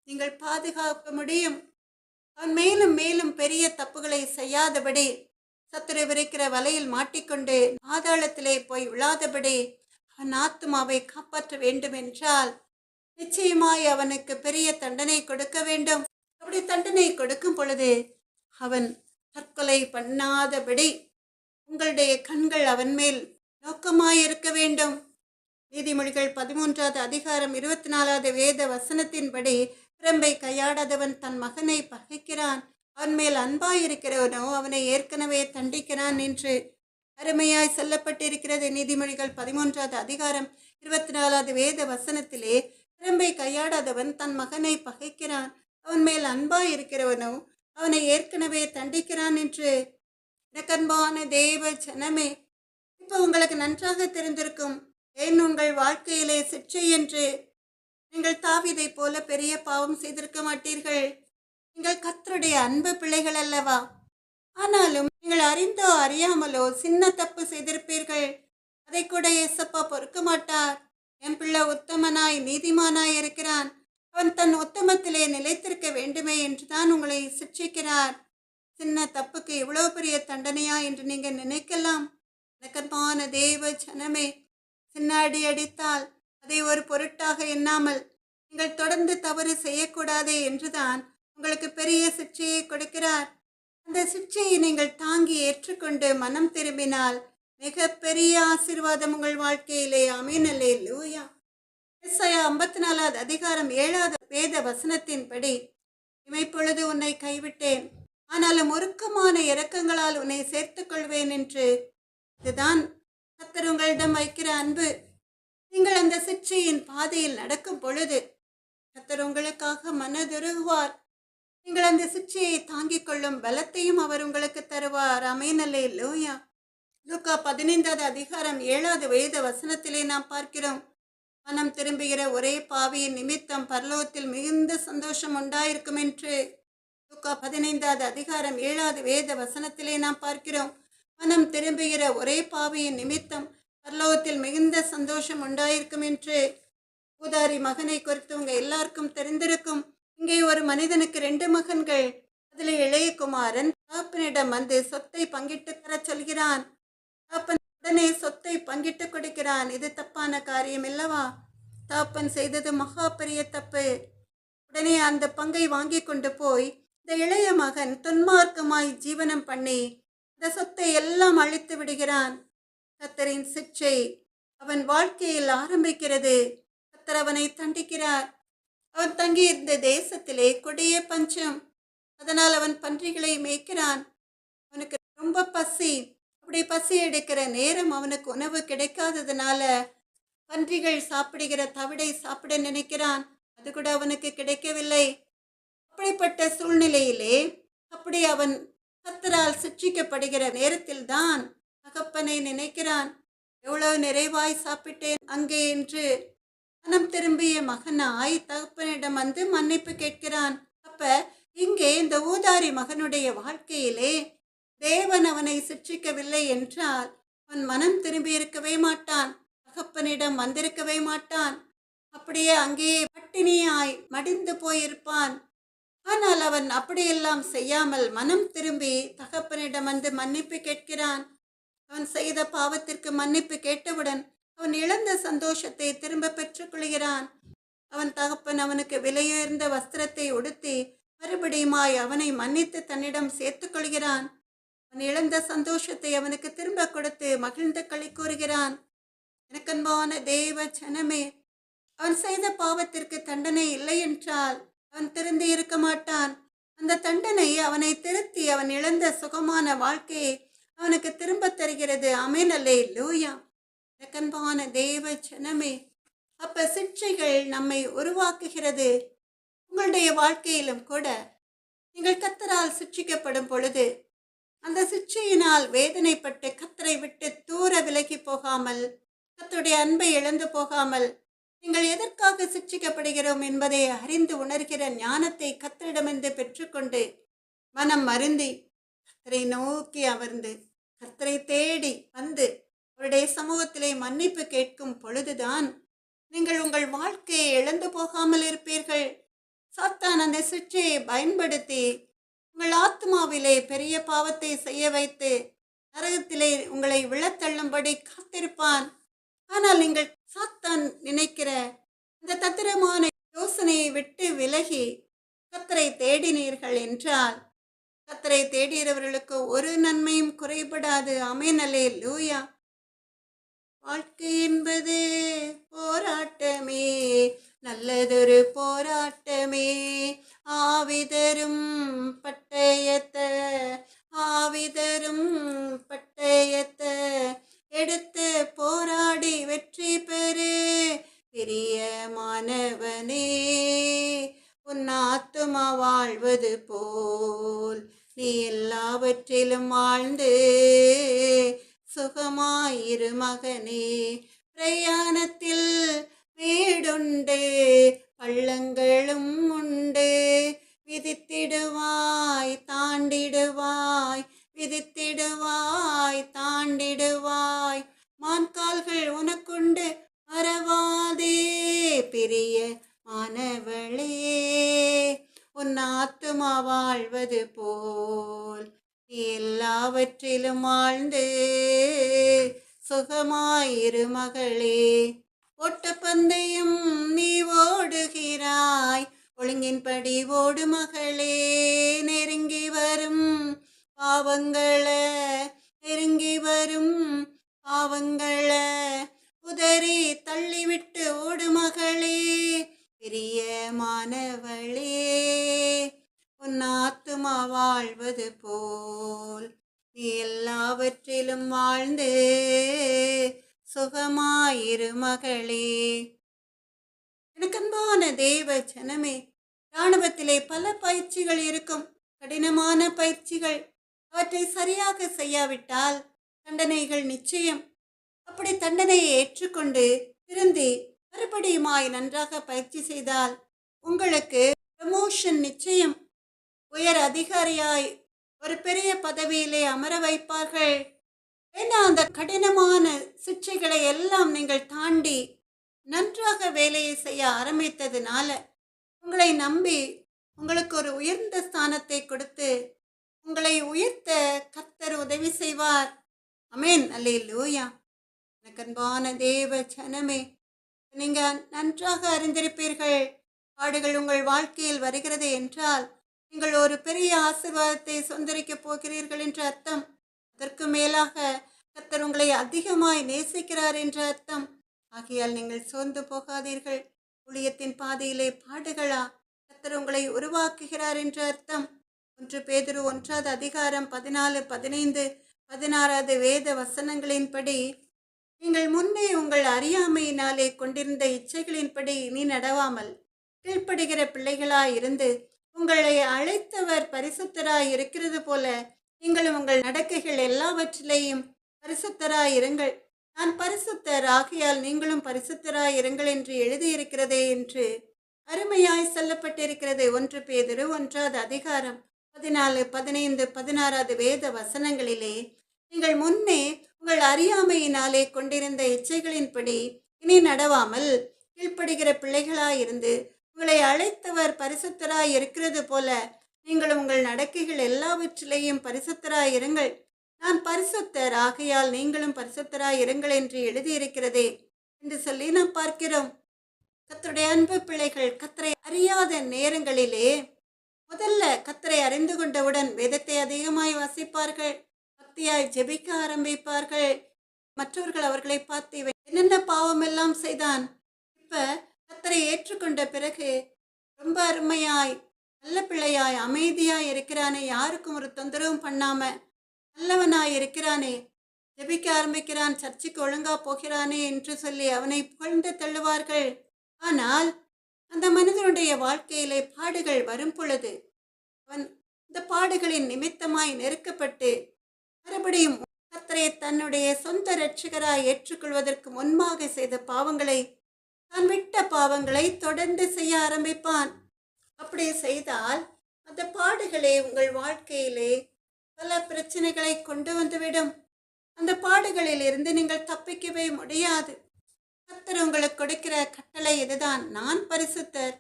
நீங்கள் பாதுகாக்க முடியும். அவன் மேலும் மேலும் பெரிய தப்புகளை செய்யாதபடி, சத்துரு விரிக்கிற வலையில் மாட்டிக்கொண்டு பாதாளத்திலே போய் விழாதபடி அவன் ஆத்மாவை காப்பாற்ற வேண்டும் என்றால் நிச்சயமாய் அவனுக்கு பெரிய தண்டனை கொடுக்க வேண்டும். அப்படி தண்டனை கொடுக்கும் பொழுது அவன் தற்கொலை பண்ணாதபடி உங்களுடைய கண்கள் அவன் மேல் நோக்கமாயிருக்க வேண்டும். நீதிமொழிகள் 13வது அதிகாரம் 24வது வேத வசனத்தின்படி, பிரம்பை கையாடாதவன் தன் மகனை பகைக்கிறான், அவன் மேல் அன்பாயிருக்கிறவனோ அவனை ஏற்கனவே தண்டிக்கிறான் என்று அருமையாய் சொல்லப்பட்டிருக்கிறது. நீதிமொழிகள் 13வது அதிகாரம் 24வது வேத வசனத்திலே, பிரம்பை கையாடாதவன் தன் மகனை பகைக்கிறான், அவன் மேல் அன்பாயிருக்கிறவனோ அவனை ஏற்கனவே தண்டிக்கிறான் என்று. எனக்கன்பான தேவ ஜனமே, இப்போ உங்களுக்கு நன்றாக தெரிந்திருக்கும், ஏன் உங்கள் வாழ்க்கையிலே சிற்றை என்று நீங்கள் தாவீதை போல பெரிய பாவம் செய்திருக்க மாட்டீர்கள். நீங்கள் கர்த்தருடைய அன்பு பிள்ளைகள் அல்லவா? ஆனாலும் நீங்கள் அறிந்தோ அறியாமலோ சின்ன தப்பு செய்திருப்பீர்கள். அதை கூட ஏசப்பா பொறுக்க மாட்டார். என் பிள்ளை உத்தமனாய் நீதிமானாய் இருக்கிறான், அவன் தன் உத்தமத்திலே நிலைத்திருக்க வேண்டுமே என்றுதான் உங்களை சிக்ஷிக்கிறார். சின்ன தப்புக்கு இவ்வளவு பெரிய தண்டனையா என்று நீங்கள் நினைக்கலாம். எனக்கன்பான தேவ ஜனமே, சின்ன அடி அடித்தால் அதை ஒரு பொருட்டாக எண்ணாமல் நீங்கள் தொடர்ந்து தவறு செய்யக்கூடாதே என்றுதான் உங்களுக்கு பெரிய சிக்ஷையை கொடுக்கிறார். அந்த சிக்ஷையை நீங்கள் தாங்கி ஏற்றுக்கொண்டு மனம் திரும்பினால் மிக பெரிய ஆசீர்வாதம் உங்கள் வாழ்க்கையிலே. ஆமென், அல்லேலூயா. எசாயா 54வது அதிகாரம் 7வது வேத வசனத்தின்படி, இமைப்பொழுது உன்னை கைவிட்டேன், ஆனாலும் உருக்கமான இரக்கங்களால் உன்னை சேர்த்துக் கொள்வேன் என்று. இதுதான் கர்த்தர் உங்களிடம் வைக்கிற அன்பு. நீங்கள் அந்த சிக்ஷையின் பாதையில் நடக்கும் பொழுது கர்த்தர் உங்களுக்காக மனதுருகுவார். நீங்கள் அந்த சிக்ஷையை தாங்கிக் கொள்ளும் பலத்தையும் அவர் உங்களுக்கு தருவார். ஆமென், அல்லேலூயா. லூக்கா 15வது அதிகாரம் 7வது வேத வசனத்திலே நாம் பார்க்கிறோம், மனம் திரும்புகிற ஒரே பாவியின் நிமித்தம் பரலோகத்தில் மிகுந்த சந்தோஷம் உண்டாயிருக்கும் என்று. லூக்கா 15வது அதிகாரம் 7வது வேத வசனத்திலே நாம் பார்க்கிறோம், மனம் திரும்புகிற ஒரே பாவியின் நிமித்தம் பரலோகத்தில் மிகுந்த சந்தோஷம் உண்டாயிருக்கும் என்று. ஊதாரி மகனை குறித்து உங்க எல்லாருக்கும் தெரிந்திருக்கும். இங்கே ஒரு மனிதனுக்கு 2 மகன்கள். அதில் இளைய குமாரன் தகப்பனிடம் வந்து சொத்தை பங்கிட்டு தர சொல்கிறான். தகப்பன் உடனே சொத்தை பங்கிட்டு கொடுக்கிறான். இது தப்பான காரியம் இல்லவா? தகப்பன் செய்தது மகா பெரிய தப்பு. உடனே அந்த பங்கை வாங்கி கொண்டு போய் இந்த இளைய மகன் துன்மார்க்கமாய் ஜீவனம் பண்ணி இந்த சொத்தை எல்லாம் அழித்து விடுகிறான். கர்த்தரின் சிக்ஷை அவன் வாழ்க்கையில் ஆரம்பிக்கிறது. கர்த்தர் அவனை தண்டிக்கிறார். அவன் தங்கியிருந்த தேசத்திலே கொடிய பஞ்சம். அதனால் அவன் பன்றிகளை மேய்க்கிறான். அவனுக்கு ரொம்ப பசி. அப்படி பசி எடுக்கிற நேரம் அவனுக்கு உணவு கிடைக்காததுனால பன்றிகள் சாப்பிடுகிற தவிடை சாப்பிட நினைக்கிறான். அது கூட அவனுக்கு கிடைக்கவில்லை. அப்படிப்பட்ட சூழ்நிலையிலே அப்படி அவன் கர்த்தரால் சிட்சிக்கப்படுகிற நேரத்தில் தான் தகப்பனை நினைக்கிறான். எவ்வளவு நிறைவாய் சாப்பிட்டேன் அங்கே என்று. மனம் திரும்பிய மகனாய் தகப்பனிடம் வந்து மன்னிப்பு கேட்கிறான். அப்ப இங்கே இந்த ஊதாரி மகனுடைய வாழ்க்கையிலே தேவன் அவனை சிட்சிக்கவில்லை என்றால் அவன் மனம் திரும்பி இருக்கவே மாட்டான், தகப்பனிடம் வந்திருக்கவே மாட்டான். அப்படியே அங்கேயே பட்டினியாய் மடிந்து போயிருப்பான். ஆனால் அவன் அப்படியெல்லாம் செய்யாமல் மனம் திரும்பி தகப்பனிடம் வந்து மன்னிப்பு கேட்கிறான். அவன் செய்த பாவத்திற்கு மன்னிப்பு கேட்டவுடன் அவன் இழந்த சந்தோஷத்தை திரும்ப பெற்றுக்கொள்கிறான். அவன் தகப்பன் அவனுக்கு விலையுயர்ந்த வஸ்திரத்தை உடுத்தி மறுபடியுமாய் அவனை மன்னித்து தன்னிடம் சேர்த்துக் கொள்கிறான். அவன் இழந்த சந்தோஷத்தை அவனுக்கு திரும்ப கொடுத்து மகிழ்ந்து களி கூறுகிறான். எனக்கன்பான தேவ ஜனமே, அவன் செய்த பாவத்திற்கு தண்டனை இல்லை என்றால் அவன் திருந்தி இருக்க மாட்டான். அந்த தண்டனை அவனை திருத்தி அவன் இழந்த சுகமான வாழ்க்கையை அவனுக்கு திரும்ப தருகிறது. ஆமென், அல்லேலூயா. எனக்கன்பான தேவ ஜனமே, அப்ப சிக்ஷைகள் நம்மை உருவாக்குகிறது. உங்களுடைய வாழ்க்கையிலும் கூட நீங்கள் கர்த்தரால் சிக்ஷிக்கப்படும் பொழுது அந்த சிக்ஷையினால் வேதனைப்பட்டு கர்த்தரை விட்டு தூர விலகி போகாமல், கர்த்தருடைய அன்பை இழந்து போகாமல், நீங்கள் எதற்காக சிக்ஷிக்கப்படுகிறோம் என்பதை அறிந்து உணர்கிற ஞானத்தை கர்த்தரிடமிருந்து பெற்றுக்கொண்டு மனம் மருந்தி கர்த்தரை நோக்கி அமர்ந்து கர்த்தரை தேடி வந்து அவருடைய சமூகத்திலே மன்னிப்பு கேட்கும் பொழுதுதான் நீங்கள் உங்கள் வாழ்க்கையை இழந்து போகாமல் இருப்பீர்கள். சாத்தான் அந்த சிக்ஷையை பயன்படுத்தி உங்கள் ஆத்மாவிலே பெரிய பாவத்தை செய்ய வைத்து நரகத்திலே உங்களை விழத்தள்ளும்படி காத்திருப்பான். ஆனால் நீங்கள் சாத்தான் நினைக்கிற இந்த தத்திரமான யோசனையை விட்டு விலகி கர்த்தரை தேடினீர்கள் என்றால் கர்த்தரை தேடியவர்களுக்கு ஒரு நன்மையும் குறைபடாது. ஆமென், அல்லேலூயா. வாழ்க்கை என்பது போராட்டமே, நல்லதொரு போராட்டமே. ஆவிதரும் பட்டயத்த ஆவிதரும் பட்டயத்த எடுத்து போராடி வெற்றி பெறு பிரியமானவனே. உன் ஆத்துமா வாழ்வது போல் நீ எல்லாவற்றிலும் வாழ்ந்து சுகமாயிரு மகனே. பிரயாணத்தில் வீடுண்டு பள்ளங்களும் உண்டு, விதித்திடுவாய் தாண்டிடுவாய், விதித்திடுவாய் தாண்டிடுவாய். மான்கால்கள் உனக்குண்டு மறவாதே பிரிய மானவளே. உன் ஆத்துமா வாழ்வது போல் எல்லாவற்றிலும் வாழ்ந்து சுகமாயிரு மகளே. ஓட்டப்பந்தயம் நீ ஓடுகிறாய், ஒழுங்கின்படி ஓடு மகளே. நெருங்கி வரும் பாவங்கள நெருங்கி வரும் பாவங்கள உதறி தள்ளிவிட்டு ஓடு மகளே. பிரியமானவளே, உன் ஆத்துமா வாழ்வது போல் நீ எல்லாவற்றிலும் வாழ்ந்து சுகமாயிரு மகளே. எனக்கன்பான தேவ ஜனமே, இராணுவத்திலே பல பயிற்சிகள் இருக்கும், கடினமான பயிற்சிகள். அவற்றை சரியாக செய்யாவிட்டால் தண்டனைகள் நிச்சயம். அப்படி தண்டனையை ஏற்றுக்கொண்டு திருந்தி மறுபடியுமாய் நன்றாக பயிற்சி செய்தால் உங்களுக்கு ப்ரமோஷன் நிச்சயம். உயர் அதிகாரியாய் ஒரு பெரிய பதவியிலே அமர வைப்பார்கள். ஏன்னா அந்த கடினமான சிக்ஷைகளை எல்லாம் நீங்கள் தாண்டி நன்றாக வேலையை செய்ய ஆரம்பித்ததுனால உங்களை நம்பி உங்களுக்கு ஒரு உயர்ந்த ஸ்தானத்தை கொடுத்து உங்களை உயர்த்த கர்த்தர் உதவி செய்வார். ஆமென், அல்லேலூயா. எனக்கன்பான தேவ ஜனமே, நீங்கள் நன்றாக அறிந்திருப்பீர்கள், பாடுகள் உங்கள் வாழ்க்கையில் வருகிறது என்றால் நீங்கள் ஒரு பெரிய ஆசீர்வாதத்தை சொந்தரிக்கப் போகிறீர்கள் என்ற அர்த்தம். அதற்கு மேலாக கர்த்தர் உங்களை அதிகமாய் நேசிக்கிறார் என்ற அர்த்தம். ஆகையால் நீங்கள் சோர்ந்து போகாதீர்கள். ஊழியத்தின் பாதையிலே பாடுகளா? கர்த்தர் உங்களை உருவாக்குகிறார் என்ற அர்த்தம். 1 பேதுரு 1 அதிகாரம் 14, 15, 16 வேத வசனங்களின்படி நீங்கள் முன்னே உங்கள் அறியாமையினாலே கொண்டிருந்த இச்சைகளின்படி இனி நடவாமல் கீழ்ப்படுகிற பிள்ளைகளாய் இருந்து உங்களை அழைத்தவர் பரிசுத்தராய் இருக்கிறது போல நீங்களும் உங்கள் நடக்கைகள் எல்லாவற்றிலேயும் பரிசுத்தராய் இருங்கள். நான் பரிசுத்தர், ஆகையால் நீங்களும் பரிசுத்தராய் இருங்கள் என்று எழுதியிருக்கிறதே என்று அருமையாய் சொல்லப்பட்டிருக்கிறது. 1 பேதுரு 1 அதிகாரம் 14, 15, 16 வேத வசனங்களிலே நீங்கள் முன்னே உங்கள் அறியாமையினாலே கொண்டிருந்த இச்சைகளின்படி இனி நடவாமல் கீழ்ப்படுகிற பிள்ளைகளாயிருந்து உங்களை அழைத்தவர் பரிசுத்தராய் இருக்கிறது போல நீங்களும் உங்கள் நடக்கைகள் எல்லாவற்றிலேயும் பரிசுத்தராய் இருங்கள். நான் பரிசுத்தர், ஆகையால் நீங்களும் பரிசுத்தராய் இருங்கள் என்று எழுதியிருக்கிறதே என்று சொல்லி நாம் பார்க்கிறோம். கர்த்தருடைய அன்பு பிள்ளைகள், கர்த்தரை அறியாத நேரங்களிலே முதல்ல கர்த்தரை அறிந்து கொண்டவுடன் வேதத்தை அதிகமாய் வாசிப்பார்கள், பக்தியாய் ஜெபிக்க ஆரம்பிப்பார்கள். மற்றவர்கள் அவர்களை பார்த்து இவன் என்னென்ன பாவம் எல்லாம் செய்தான், இப்ப கர்த்தரை ஏற்றுக்கொண்ட பிறகு ரொம்ப அருமையாய் நல்ல பிள்ளையாய் அமைதியாய் இருக்கிறானே, யாருக்கும் ஒரு தொந்தரவும் பண்ணாம நல்லவனாய் இருக்கிறானே, ஜெபிக்க ஆரம்பிக்கிறான், சர்ச்சுக்கு ஒழுங்கா போகிறானே என்று சொல்லி அவனை புகழ்ந்து தள்ளுவார்கள். ஆனால் அந்த மனிதனுடைய வாழ்க்கையிலே பாடுகள் வரும் பொழுது அவன் இந்த பாடுகளின் நிமித்தமாய் நெருக்கப்பட்டு மறுபடியும் கர்த்தரை தன்னுடைய சொந்த இரட்சகராய் ஏற்றுக்கொள்வதற்கு முன்பாக செய்த பாவங்களை, தான் விட்ட பாவங்களை தொடர்ந்து செய்ய ஆரம்பிப்பான். அப்படி செய்தால் அந்த பாடுகளே உங்கள் வாழ்க்கையிலே பல பிரச்சனைகளை கொண்டு வந்துவிடும். அந்த பாடுகளில் இருந்து நீங்கள் தப்பிக்கவே முடியாது. கர்த்தர் உங்களுக்கு கொடுக்கிற கட்டளை இதுதான், நான் பரிசுத்தர்,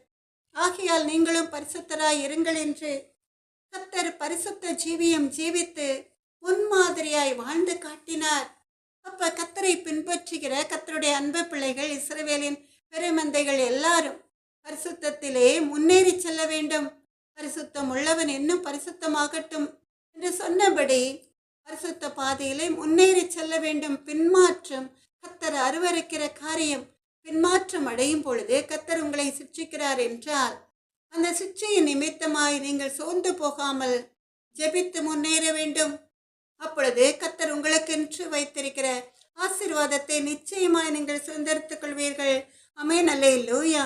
ஆகையால் நீங்களும் பரிசுத்தராய் இருங்கள் என்று. கர்த்தர் பரிசுத்த ஜீவியம் ஜீவித்து முன்மாதிரியாய் வாழ்ந்து காட்டினார். அப்ப கர்த்தரை பின்பற்றுகிற கர்த்தருடைய அன்பு பிள்ளைகள், இஸ்ரவேலின் பெருமந்தைகள் எல்லாரும் பரிசுத்தத்திலே முன்னேறி செல்ல வேண்டும். பரிசுத்தம் உள்ளவன் இன்னும் பரிசுத்தமாகட்டும் என்று சொன்னபடி பரிசுத்த பாதையிலே முன்னேறி செல்ல வேண்டும். பின்மாற்றம் கர்த்தர் அருவருக்கிற காரியம். பின்மாற்றம் அடையும் பொழுது கர்த்தர் உங்களை சிட்சிக்கிறார் என்றால் அந்த சிட்சையின் நிமித்தமாய் நீங்கள் சோர்ந்து போகாமல் ஜெபித்து முன்னேற வேண்டும். அப்பொழுது கர்த்தர் உங்களுக்கென்று வைத்திருக்கிற ஆசீர்வாதத்தை நிச்சயமாய் நீங்கள் சுதந்திரித்துக் கொள்வீர்கள். ஆமென், அல்லேலூயா.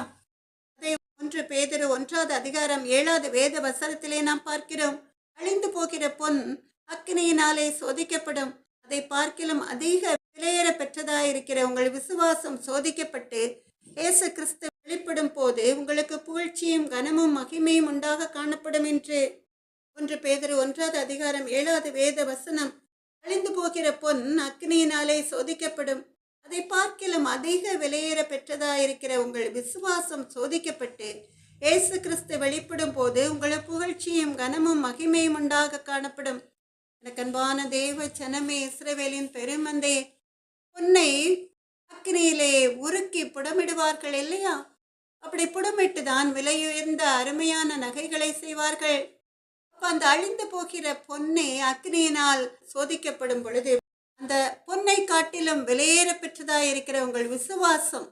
அதை 1 பேதுரு 1வது அதிகாரம் 7வது வேத வசனத்திலே நாம் பார்க்கிறோம். அழிந்து போகிற பொன் அக்கினியினாலே சோதிக்கப்படும், அதை பார்க்கிலும் அதிக விலையேற பெற்றதாயிருக்கிற உங்கள் விசுவாசம் சோதிக்கப்பட்டு இயேசு கிறிஸ்து வெளிப்படும் போது உங்களுக்கு புகழ்ச்சியும் கனமும் மகிமையும் உண்டாக காணப்படும் என்று. 1 பேதுரு 1வது அதிகாரம் 7வது வேத வசனம். அழிந்து போகிற பொன் அக்னியினாலே சோதிக்கப்படும், அதை பார்க்கிலும் அதிக விலையேற பெற்றதாயிருக்கிற உங்கள் விசுவாசம் சோதிக்கப்பட்டு இயேசு கிறிஸ்து வெளிப்படும் போது உங்களுக்கு புகழ்ச்சியும் கனமும் மகிமையும் உண்டாக காணப்படும். எனக்கு அன்பான தேவ ஜனமே, இஸ்ரவேலின் பெருமந்தே, பொன்னை அக்னியிலே உருக்கி புடமிடுவார்கள் இல்லையா? அப்படி புடமிட்டு தான் விலையுயர்ந்த அருமையான நகைகளை செய்வார்கள். அப்ப அந்த அழிந்து போகிற பொன்னை அக்னியினால் சோதிக்கப்படும் பொழுது அந்த பொன்னை காட்டிலும் விலையேற பெற்றதாயிருக்கிற உங்கள் விசுவாசம்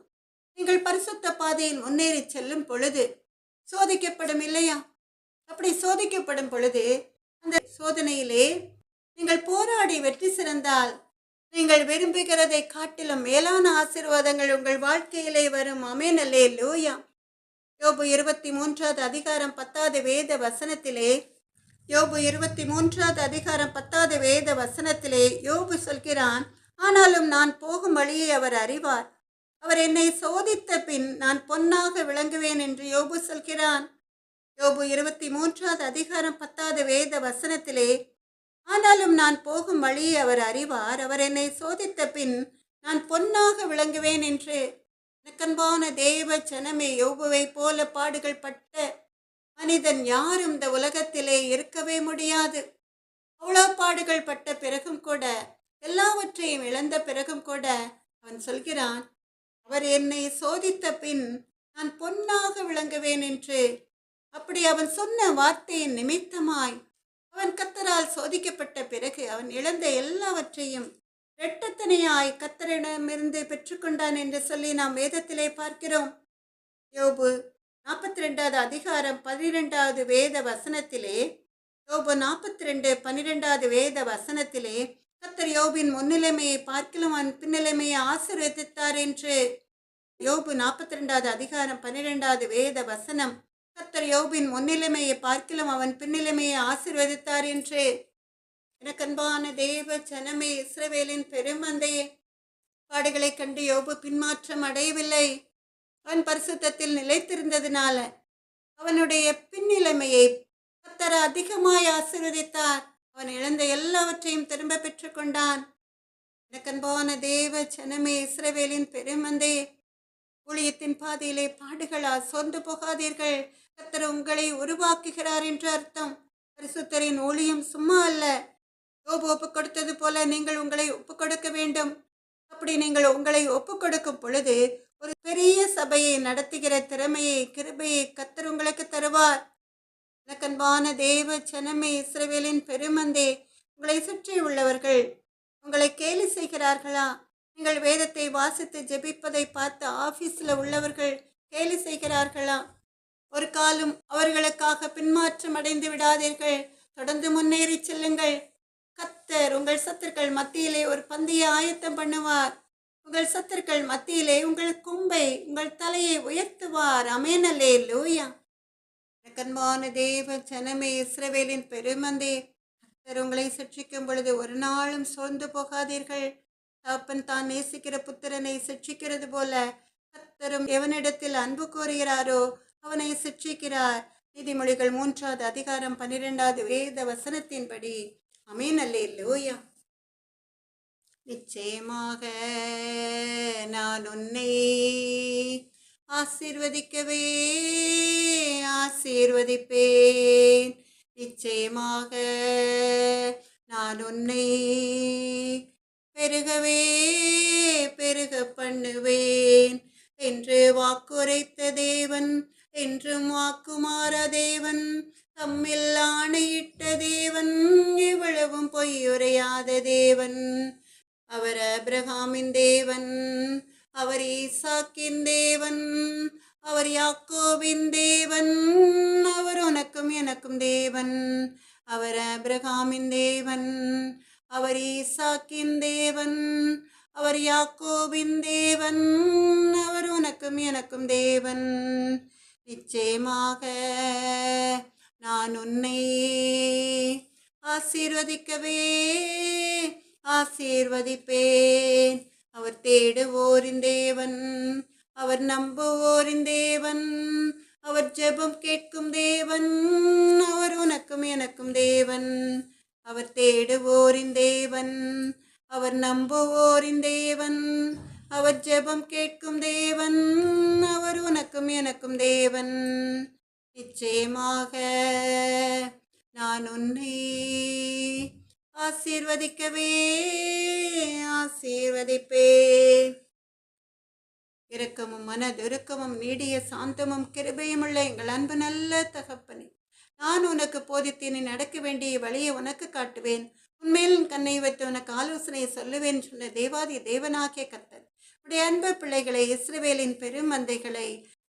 நீங்கள் பரிசுத்த பாதையில் முன்னேறி செல்லும் பொழுது சோதிக்கப்படும் இல்லையா? அப்படி சோதிக்கப்படும் பொழுது அந்த சோதனையிலே நீங்கள் போராடி வெற்றி சிறந்தால் நீங்கள் விரும்புகிறதை காட்டிலும் மேலான ஆசீர்வாதங்கள் உங்கள் வாழ்க்கையிலே வரும். ஆமென், அல்லேலூயா. யோபு 23வது அதிகாரம் 10வது வேத வசனத்திலே, யோபு 23வது அதிகாரம் 10வது வேத வசனத்திலே யோபு சொல்கிறான், ஆனாலும் நான் போகும் வழியை அவர் அறிவார், அவர் என்னை சோதித்த பின் நான் பொன்னாக விளங்குவேன் என்று யோபு சொல்கிறான். யோபு 23வது அதிகாரம் 10வது வேத வசனத்திலே, ஆனாலும் நான் போகும் வழியை அவர் அறிவார், அவர் என்னை சோதித்த பின் நான் பொன்னாக விளங்குவேன் என்று. எனக்கன்பான தேவ ஜனமே, யோபுவை போல பாடுகள் பட்ட மனிதன் யாரும் இந்த உலகத்திலே இருக்கவே முடியாது. அவ்வளோ பாடுகள் பட்ட பிறகும் கூட, எல்லாவற்றையும் இழந்த பிறகும் கூட அவன் சொல்கிறான், அவர் என்னை சோதித்த பின் நான் பொன்னாக விளங்குவேன் என்று. அப்படி அவன் சொன்ன வார்த்தையின் நிமித்தமாய் அவன் கர்த்தரால் சோதிக்கப்பட்ட பிறகு அவன் இழந்த எல்லாவற்றையும் இரட்டத்தனையாய் கர்த்தரிடமிருந்து பெற்றுக்கொண்டான் என்று சொல்லி நாம் வேதத்திலே பார்க்கிறோம். யோபு 42வது அதிகாரம் 12வது வேத வசனத்திலே, யோபு 42:12வது வேத வசனத்திலே, கர்த்தர் யோபின் முன்னிலைமையை பார்க்கிலும் அவன் பின்னிலைமையை ஆசீர்வதித்தார் என்று. யோபு 42வது அதிகாரம் 12வது வேத வசனம், கர்த்தர் யோபின் முன்னிலைமையை பார்க்கிலும் அவன் பின்னிலைமையை ஆசீர்வதித்தார் என்று. எனக்கன்பான தேவ ஜனமே, இஸ்ரவேலின் பெருமந்தையே, பாடுகளை கண்டு யோபு பின்மாற்றம் அடையவில்லை. அவன் பரிசுத்தத்தில் நிலைத்திருந்ததினால அவனுடைய பின்னிலைமையை கர்த்தர் அதிகமாய் ஆசீர்வதித்தார். அவன் இழந்த எல்லாவற்றையும் திரும்ப பெற்றுக்கொண்டான். எனக்கன்பான தேவ ஜனமே, இஸ்ரவேலின் பெருமந்தையே, ஊழியத்தின் பாதையிலே பாடுகளால் சோர்ந்து போகாதீர்கள். கர்த்தர் உங்களை உருவாக்குகிறார் என்று அர்த்தம். பரிசுத்தரின் ஊழியம் சும்மா அல்ல. யோபு ஒப்புக் கொடுத்தது போல நீங்கள் உங்களை ஒப்புக் கொடுக்க வேண்டும். அப்படி நீங்கள் உங்களை ஒப்புக் கொடுக்கும் பொழுது ஒரு பெரிய சபையை நடத்துகிற திறமையை, கிருபையை கர்த்தர் உங்களுக்கு தருவார். எனக்கன்பான தேவ ஜனமே, இஸ்ரவேலின் பெருமந்தே, உங்களை சுற்றி உள்ளவர்கள் உங்களை கேலி செய்கிறார்களா? நீங்கள் வேதத்தை வாசித்து ஜெபிப்பதை பார்த்து ஆபீஸ்ல உள்ளவர்கள் கேலி செய்கிறார்களா? ஒரு காலம் அவர்களுக்காக பின்மாற்றம் அடைந்து விடாதீர்கள். தொடர்ந்து முன்னேறி செல்லுங்கள். கர்த்தர் உங்கள் சத்துருக்கள் மத்தியிலே ஒரு பந்தியை ஆயத்தம் பண்ணுவார். உங்கள் சத்துருக்கள் மத்தியிலே உங்கள் கொம்பை, உங்கள் தலையை உயர்த்துவார். ஆமென், அல்லேலூயா. கன்பான தேவ ஜனமே, இஸ்ரவேலின் பெருமந்தே, கர்த்தர் உங்களை சிட்சிக்கும் பொழுது ஒரு நாளும் சோர்ந்து போகாதீர்கள். தகப்பன் தான் நேசிக்கிற புத்திரனை சிட்சிக்கிறது போல கர்த்தரும் எவனிடத்தில் அன்பு கூறுகிறாரோ அவனை சிட்சிக்கிறார். நீதிமொழிகள் 3வது அதிகாரம் 12வது வேத வசனத்தின்படி. ஆமென், அல்லேலூயா. நிச்சயமாக நான் உன்னை ஆசீர்வதிக்கவே ஆசீர்வதிப்பேன். நிச்சயமாக நான் உன்னை பெருகவே பெருக பண்ணுவேன் என்று வாக்குரைத்த தேவன், என்றும் வாக்குமாற தேவன், தம்மில் ஆணையிட்ட தேவன், இவ்வளவும் பொய்யுரையாத தேவன். அவர் ஆபிரகாமின் தேவன், அவர் ஈசாக்கின் தேவன், அவர் யாக்கோபின் தேவன், அவர் உனக்கும் எனக்கும் தேவன். அவர் ஆபிரகாமின் தேவன், அவர் ஈசாக்கின் தேவன், அவர் யாக்கோபின் தேவன், அவர் உனக்கும் எனக்கும் தேவன். நிச்சயமாக நான் உன்னை ஆசீர்வதிக்கவே ஆசீர்வதிப்பேன். அவர் தேடுவோரின் தேவன், அவர் நம்புவோரின் தேவன், அவர் ஜெபம் கேட்கும் தேவன், அவர் உனக்கும் எனக்கும் தேவன். அவர் தேடுவோரின் தேவன், அவர் நம்புவோரின் தேவன், அவர் ஜெபம் கேட்கும் தேவன், அவர் உனக்கும் எனக்கும் தேவன். நிச்சயமாக நான் உன்னை ஆசீர்வதிக்கவே ஆசீர்வதிப்பேன். இரக்கமும் மனதுருக்கமும் நீடிய சாந்தமும் கிருபையுமுள்ள எங்கள் அன்பு நல்ல தகப்பனே, நான் உனக்கு போதித்து நீ நடக்க வேண்டிய வழியை உனக்கு காட்டுவேன், உன்மேல் கண்ணை வைத்து உனக்கு ஆலோசனை சொல்லுவேன் சொன்ன தேவாதி தேவனாகிய கர்த்தர் உடைய அன்பு பிள்ளைகளை, இஸ்ரவேலின் பெருமந்தைகளை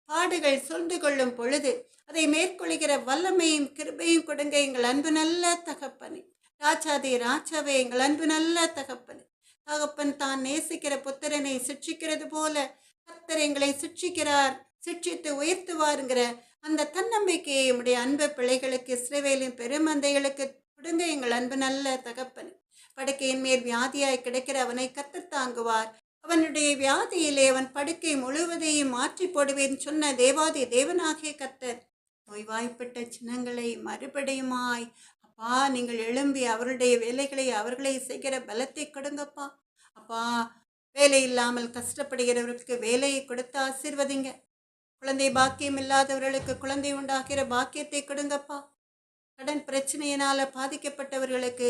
பாடுகள் சூழ்ந்து கொள்ளும் பொழுது அதை மேற்கொள்கிற வல்லமையும் கிருபையும் கொடுங்க எங்கள் அன்பு நல்ல தகப்பனே. ராஜாதி ராஜாவே, எங்கள் அன்பு நல்ல தகப்பனே, தகப்பன் தான் நேசிக்கிற புத்திரனை சிட்சிக்கிறது போல கர்த்தர் எங்களை சிட்சிக்கிறார், சிட்சித்து உயர்த்துவாருங்கிற அந்த தன்னம்பிக்கையை உடைய அன்பு பிள்ளைகளுக்கு, இஸ்ரவேலின் பெருமந்தைகளுக்கு கொடுங்க எங்கள் அன்பு நல்ல தகப்பனே. படுக்கையின் மேல் வியாதியாய் கிடைக்கிற அவனை கர்த்தர் தாங்குவார். அவனுடைய வியாதியிலே அவன் படுக்கை முழுவதையும் மாற்றி போடுவேன் சொன்ன தேவாதி தேவனாகிய கர்த்தர் நோய்வாய்ப்பட்ட ஜனங்களை மறுபடியுமாய் அப்பா நீங்கள் எழும்பி அவருடைய வேலைகளை அவர்களை செய்கிற பலத்தை கொடுங்கப்பா. அப்பா, வேலை இல்லாமல் கஷ்டப்படுகிறவர்களுக்கு வேலையை கொடுத்து ஆசீர்வதிங்க. குழந்தை பாக்கியம் இல்லாதவர்களுக்கு குழந்தை உண்டாகிற பாக்கியத்தை கொடுங்கப்பா. கடன் பிரச்சனையினால பாதிக்கப்பட்டவர்களுக்கு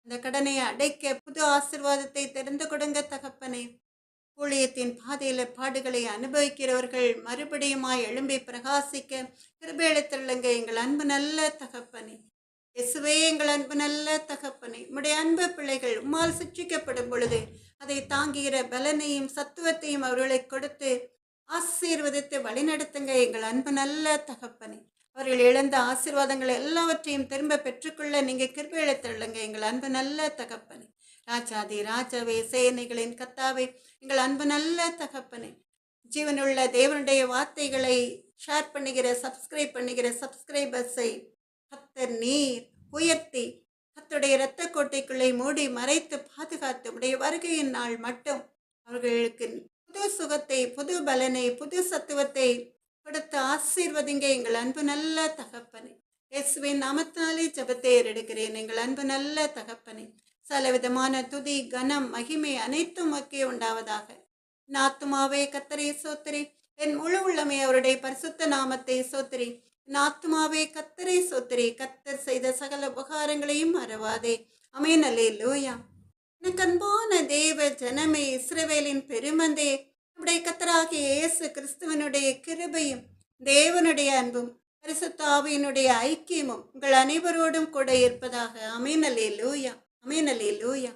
அந்த கடனை அடைக்க புது ஆசீர்வாதத்தை தெரிந்து கொடுங்க தகப்பனே. ஊழியத்தின் பாதையில பாடுகளை அனுபவிக்கிறவர்கள் மறுபடியுமாய் எழும்பி பிரகாசிக்க கிருபையளித்துள்ளங்க எங்கள் அன்பு நல்ல தகப்பனே. இயேசுவே, எங்கள் அன்பு நல்ல தகப்பனே, உம்முடைய அன்பு பிள்ளைகள் உம்மால் சிட்சிக்கப்படும் பொழுது அதை தாங்குகிற பலனையும் சத்துவத்தையும் அவர்களை கொடுத்து ஆசீர்வதித்து வழிநடத்துங்க எங்கள் அன்பு நல்ல தகப்பனே. அவர்கள் இழந்த ஆசீர்வாதங்கள் எல்லாவற்றையும் திரும்ப பெற்றுக்கொள்ள நீங்க கிருபையளித்துள்ளங்க எங்கள் அன்பு நல்ல தகப்பனே. ராஜாதி ராஜாவே, சேனைகளின் கர்த்தாவே, எங்கள் அன்பு நல்ல தகப்பனே. ஜீவனுள்ள தேவனுடைய வார்த்தைகளை ஷேர் பண்ணுகிற சப்ஸ்கிரைப் பண்ணுகிற சப்ஸ்கிரைபர்ஸை கர்த்தர் நீர் உயர்த்தி கர்த்தருடைய இரத்த கோட்டைக்குள்ளே மூடி மறைத்து பாதுகாத்து உடைய வருகையின் நாள் மட்டும் அவர்களுக்கு புது சுகத்தை, புது பலனை, புது சத்துவத்தை கொடுத்து ஆசீர்வதிங்க எங்கள் அன்பு நல்ல தகப்பனே. இயேசுவின் நாமத்தினாலே ஜெபத்தை ஏறெடுக்கிறேன் எங்கள் அன்பு நல்ல தகப்பனே. சகலவிதமான துதி, கனம், மகிமை அனைத்தும் மக்கே உண்டாவதாக. என் ஆத்துமாவே கர்த்தரை சோத்திரி, என் முழு உள்ளமே அவருடைய பரிசுத்த நாமத்தை சோத்திரி. என் ஆத்துமாவே கர்த்தரை சோத்திரி, கர்த்தர் செய்த சகல உபகாரங்களையும் மறவாதே. அமேன் அல்லேலூயா. எனக்கு அன்பான தேவ ஜனமே, இஸ்ரவேலின் பெருமந்தே, நம்முடைய கர்த்தராகிய இயேசு கிறிஸ்துவனுடைய கிருபையும் தேவனுடைய அன்பும் பரிசுத்த ஆவியினுடைய ஐக்கியமும் உங்கள் அனைவரோடும் கூட இருப்பதாக. அமேன் அல்லேலூயா. அமேன் அல்லேலூயா.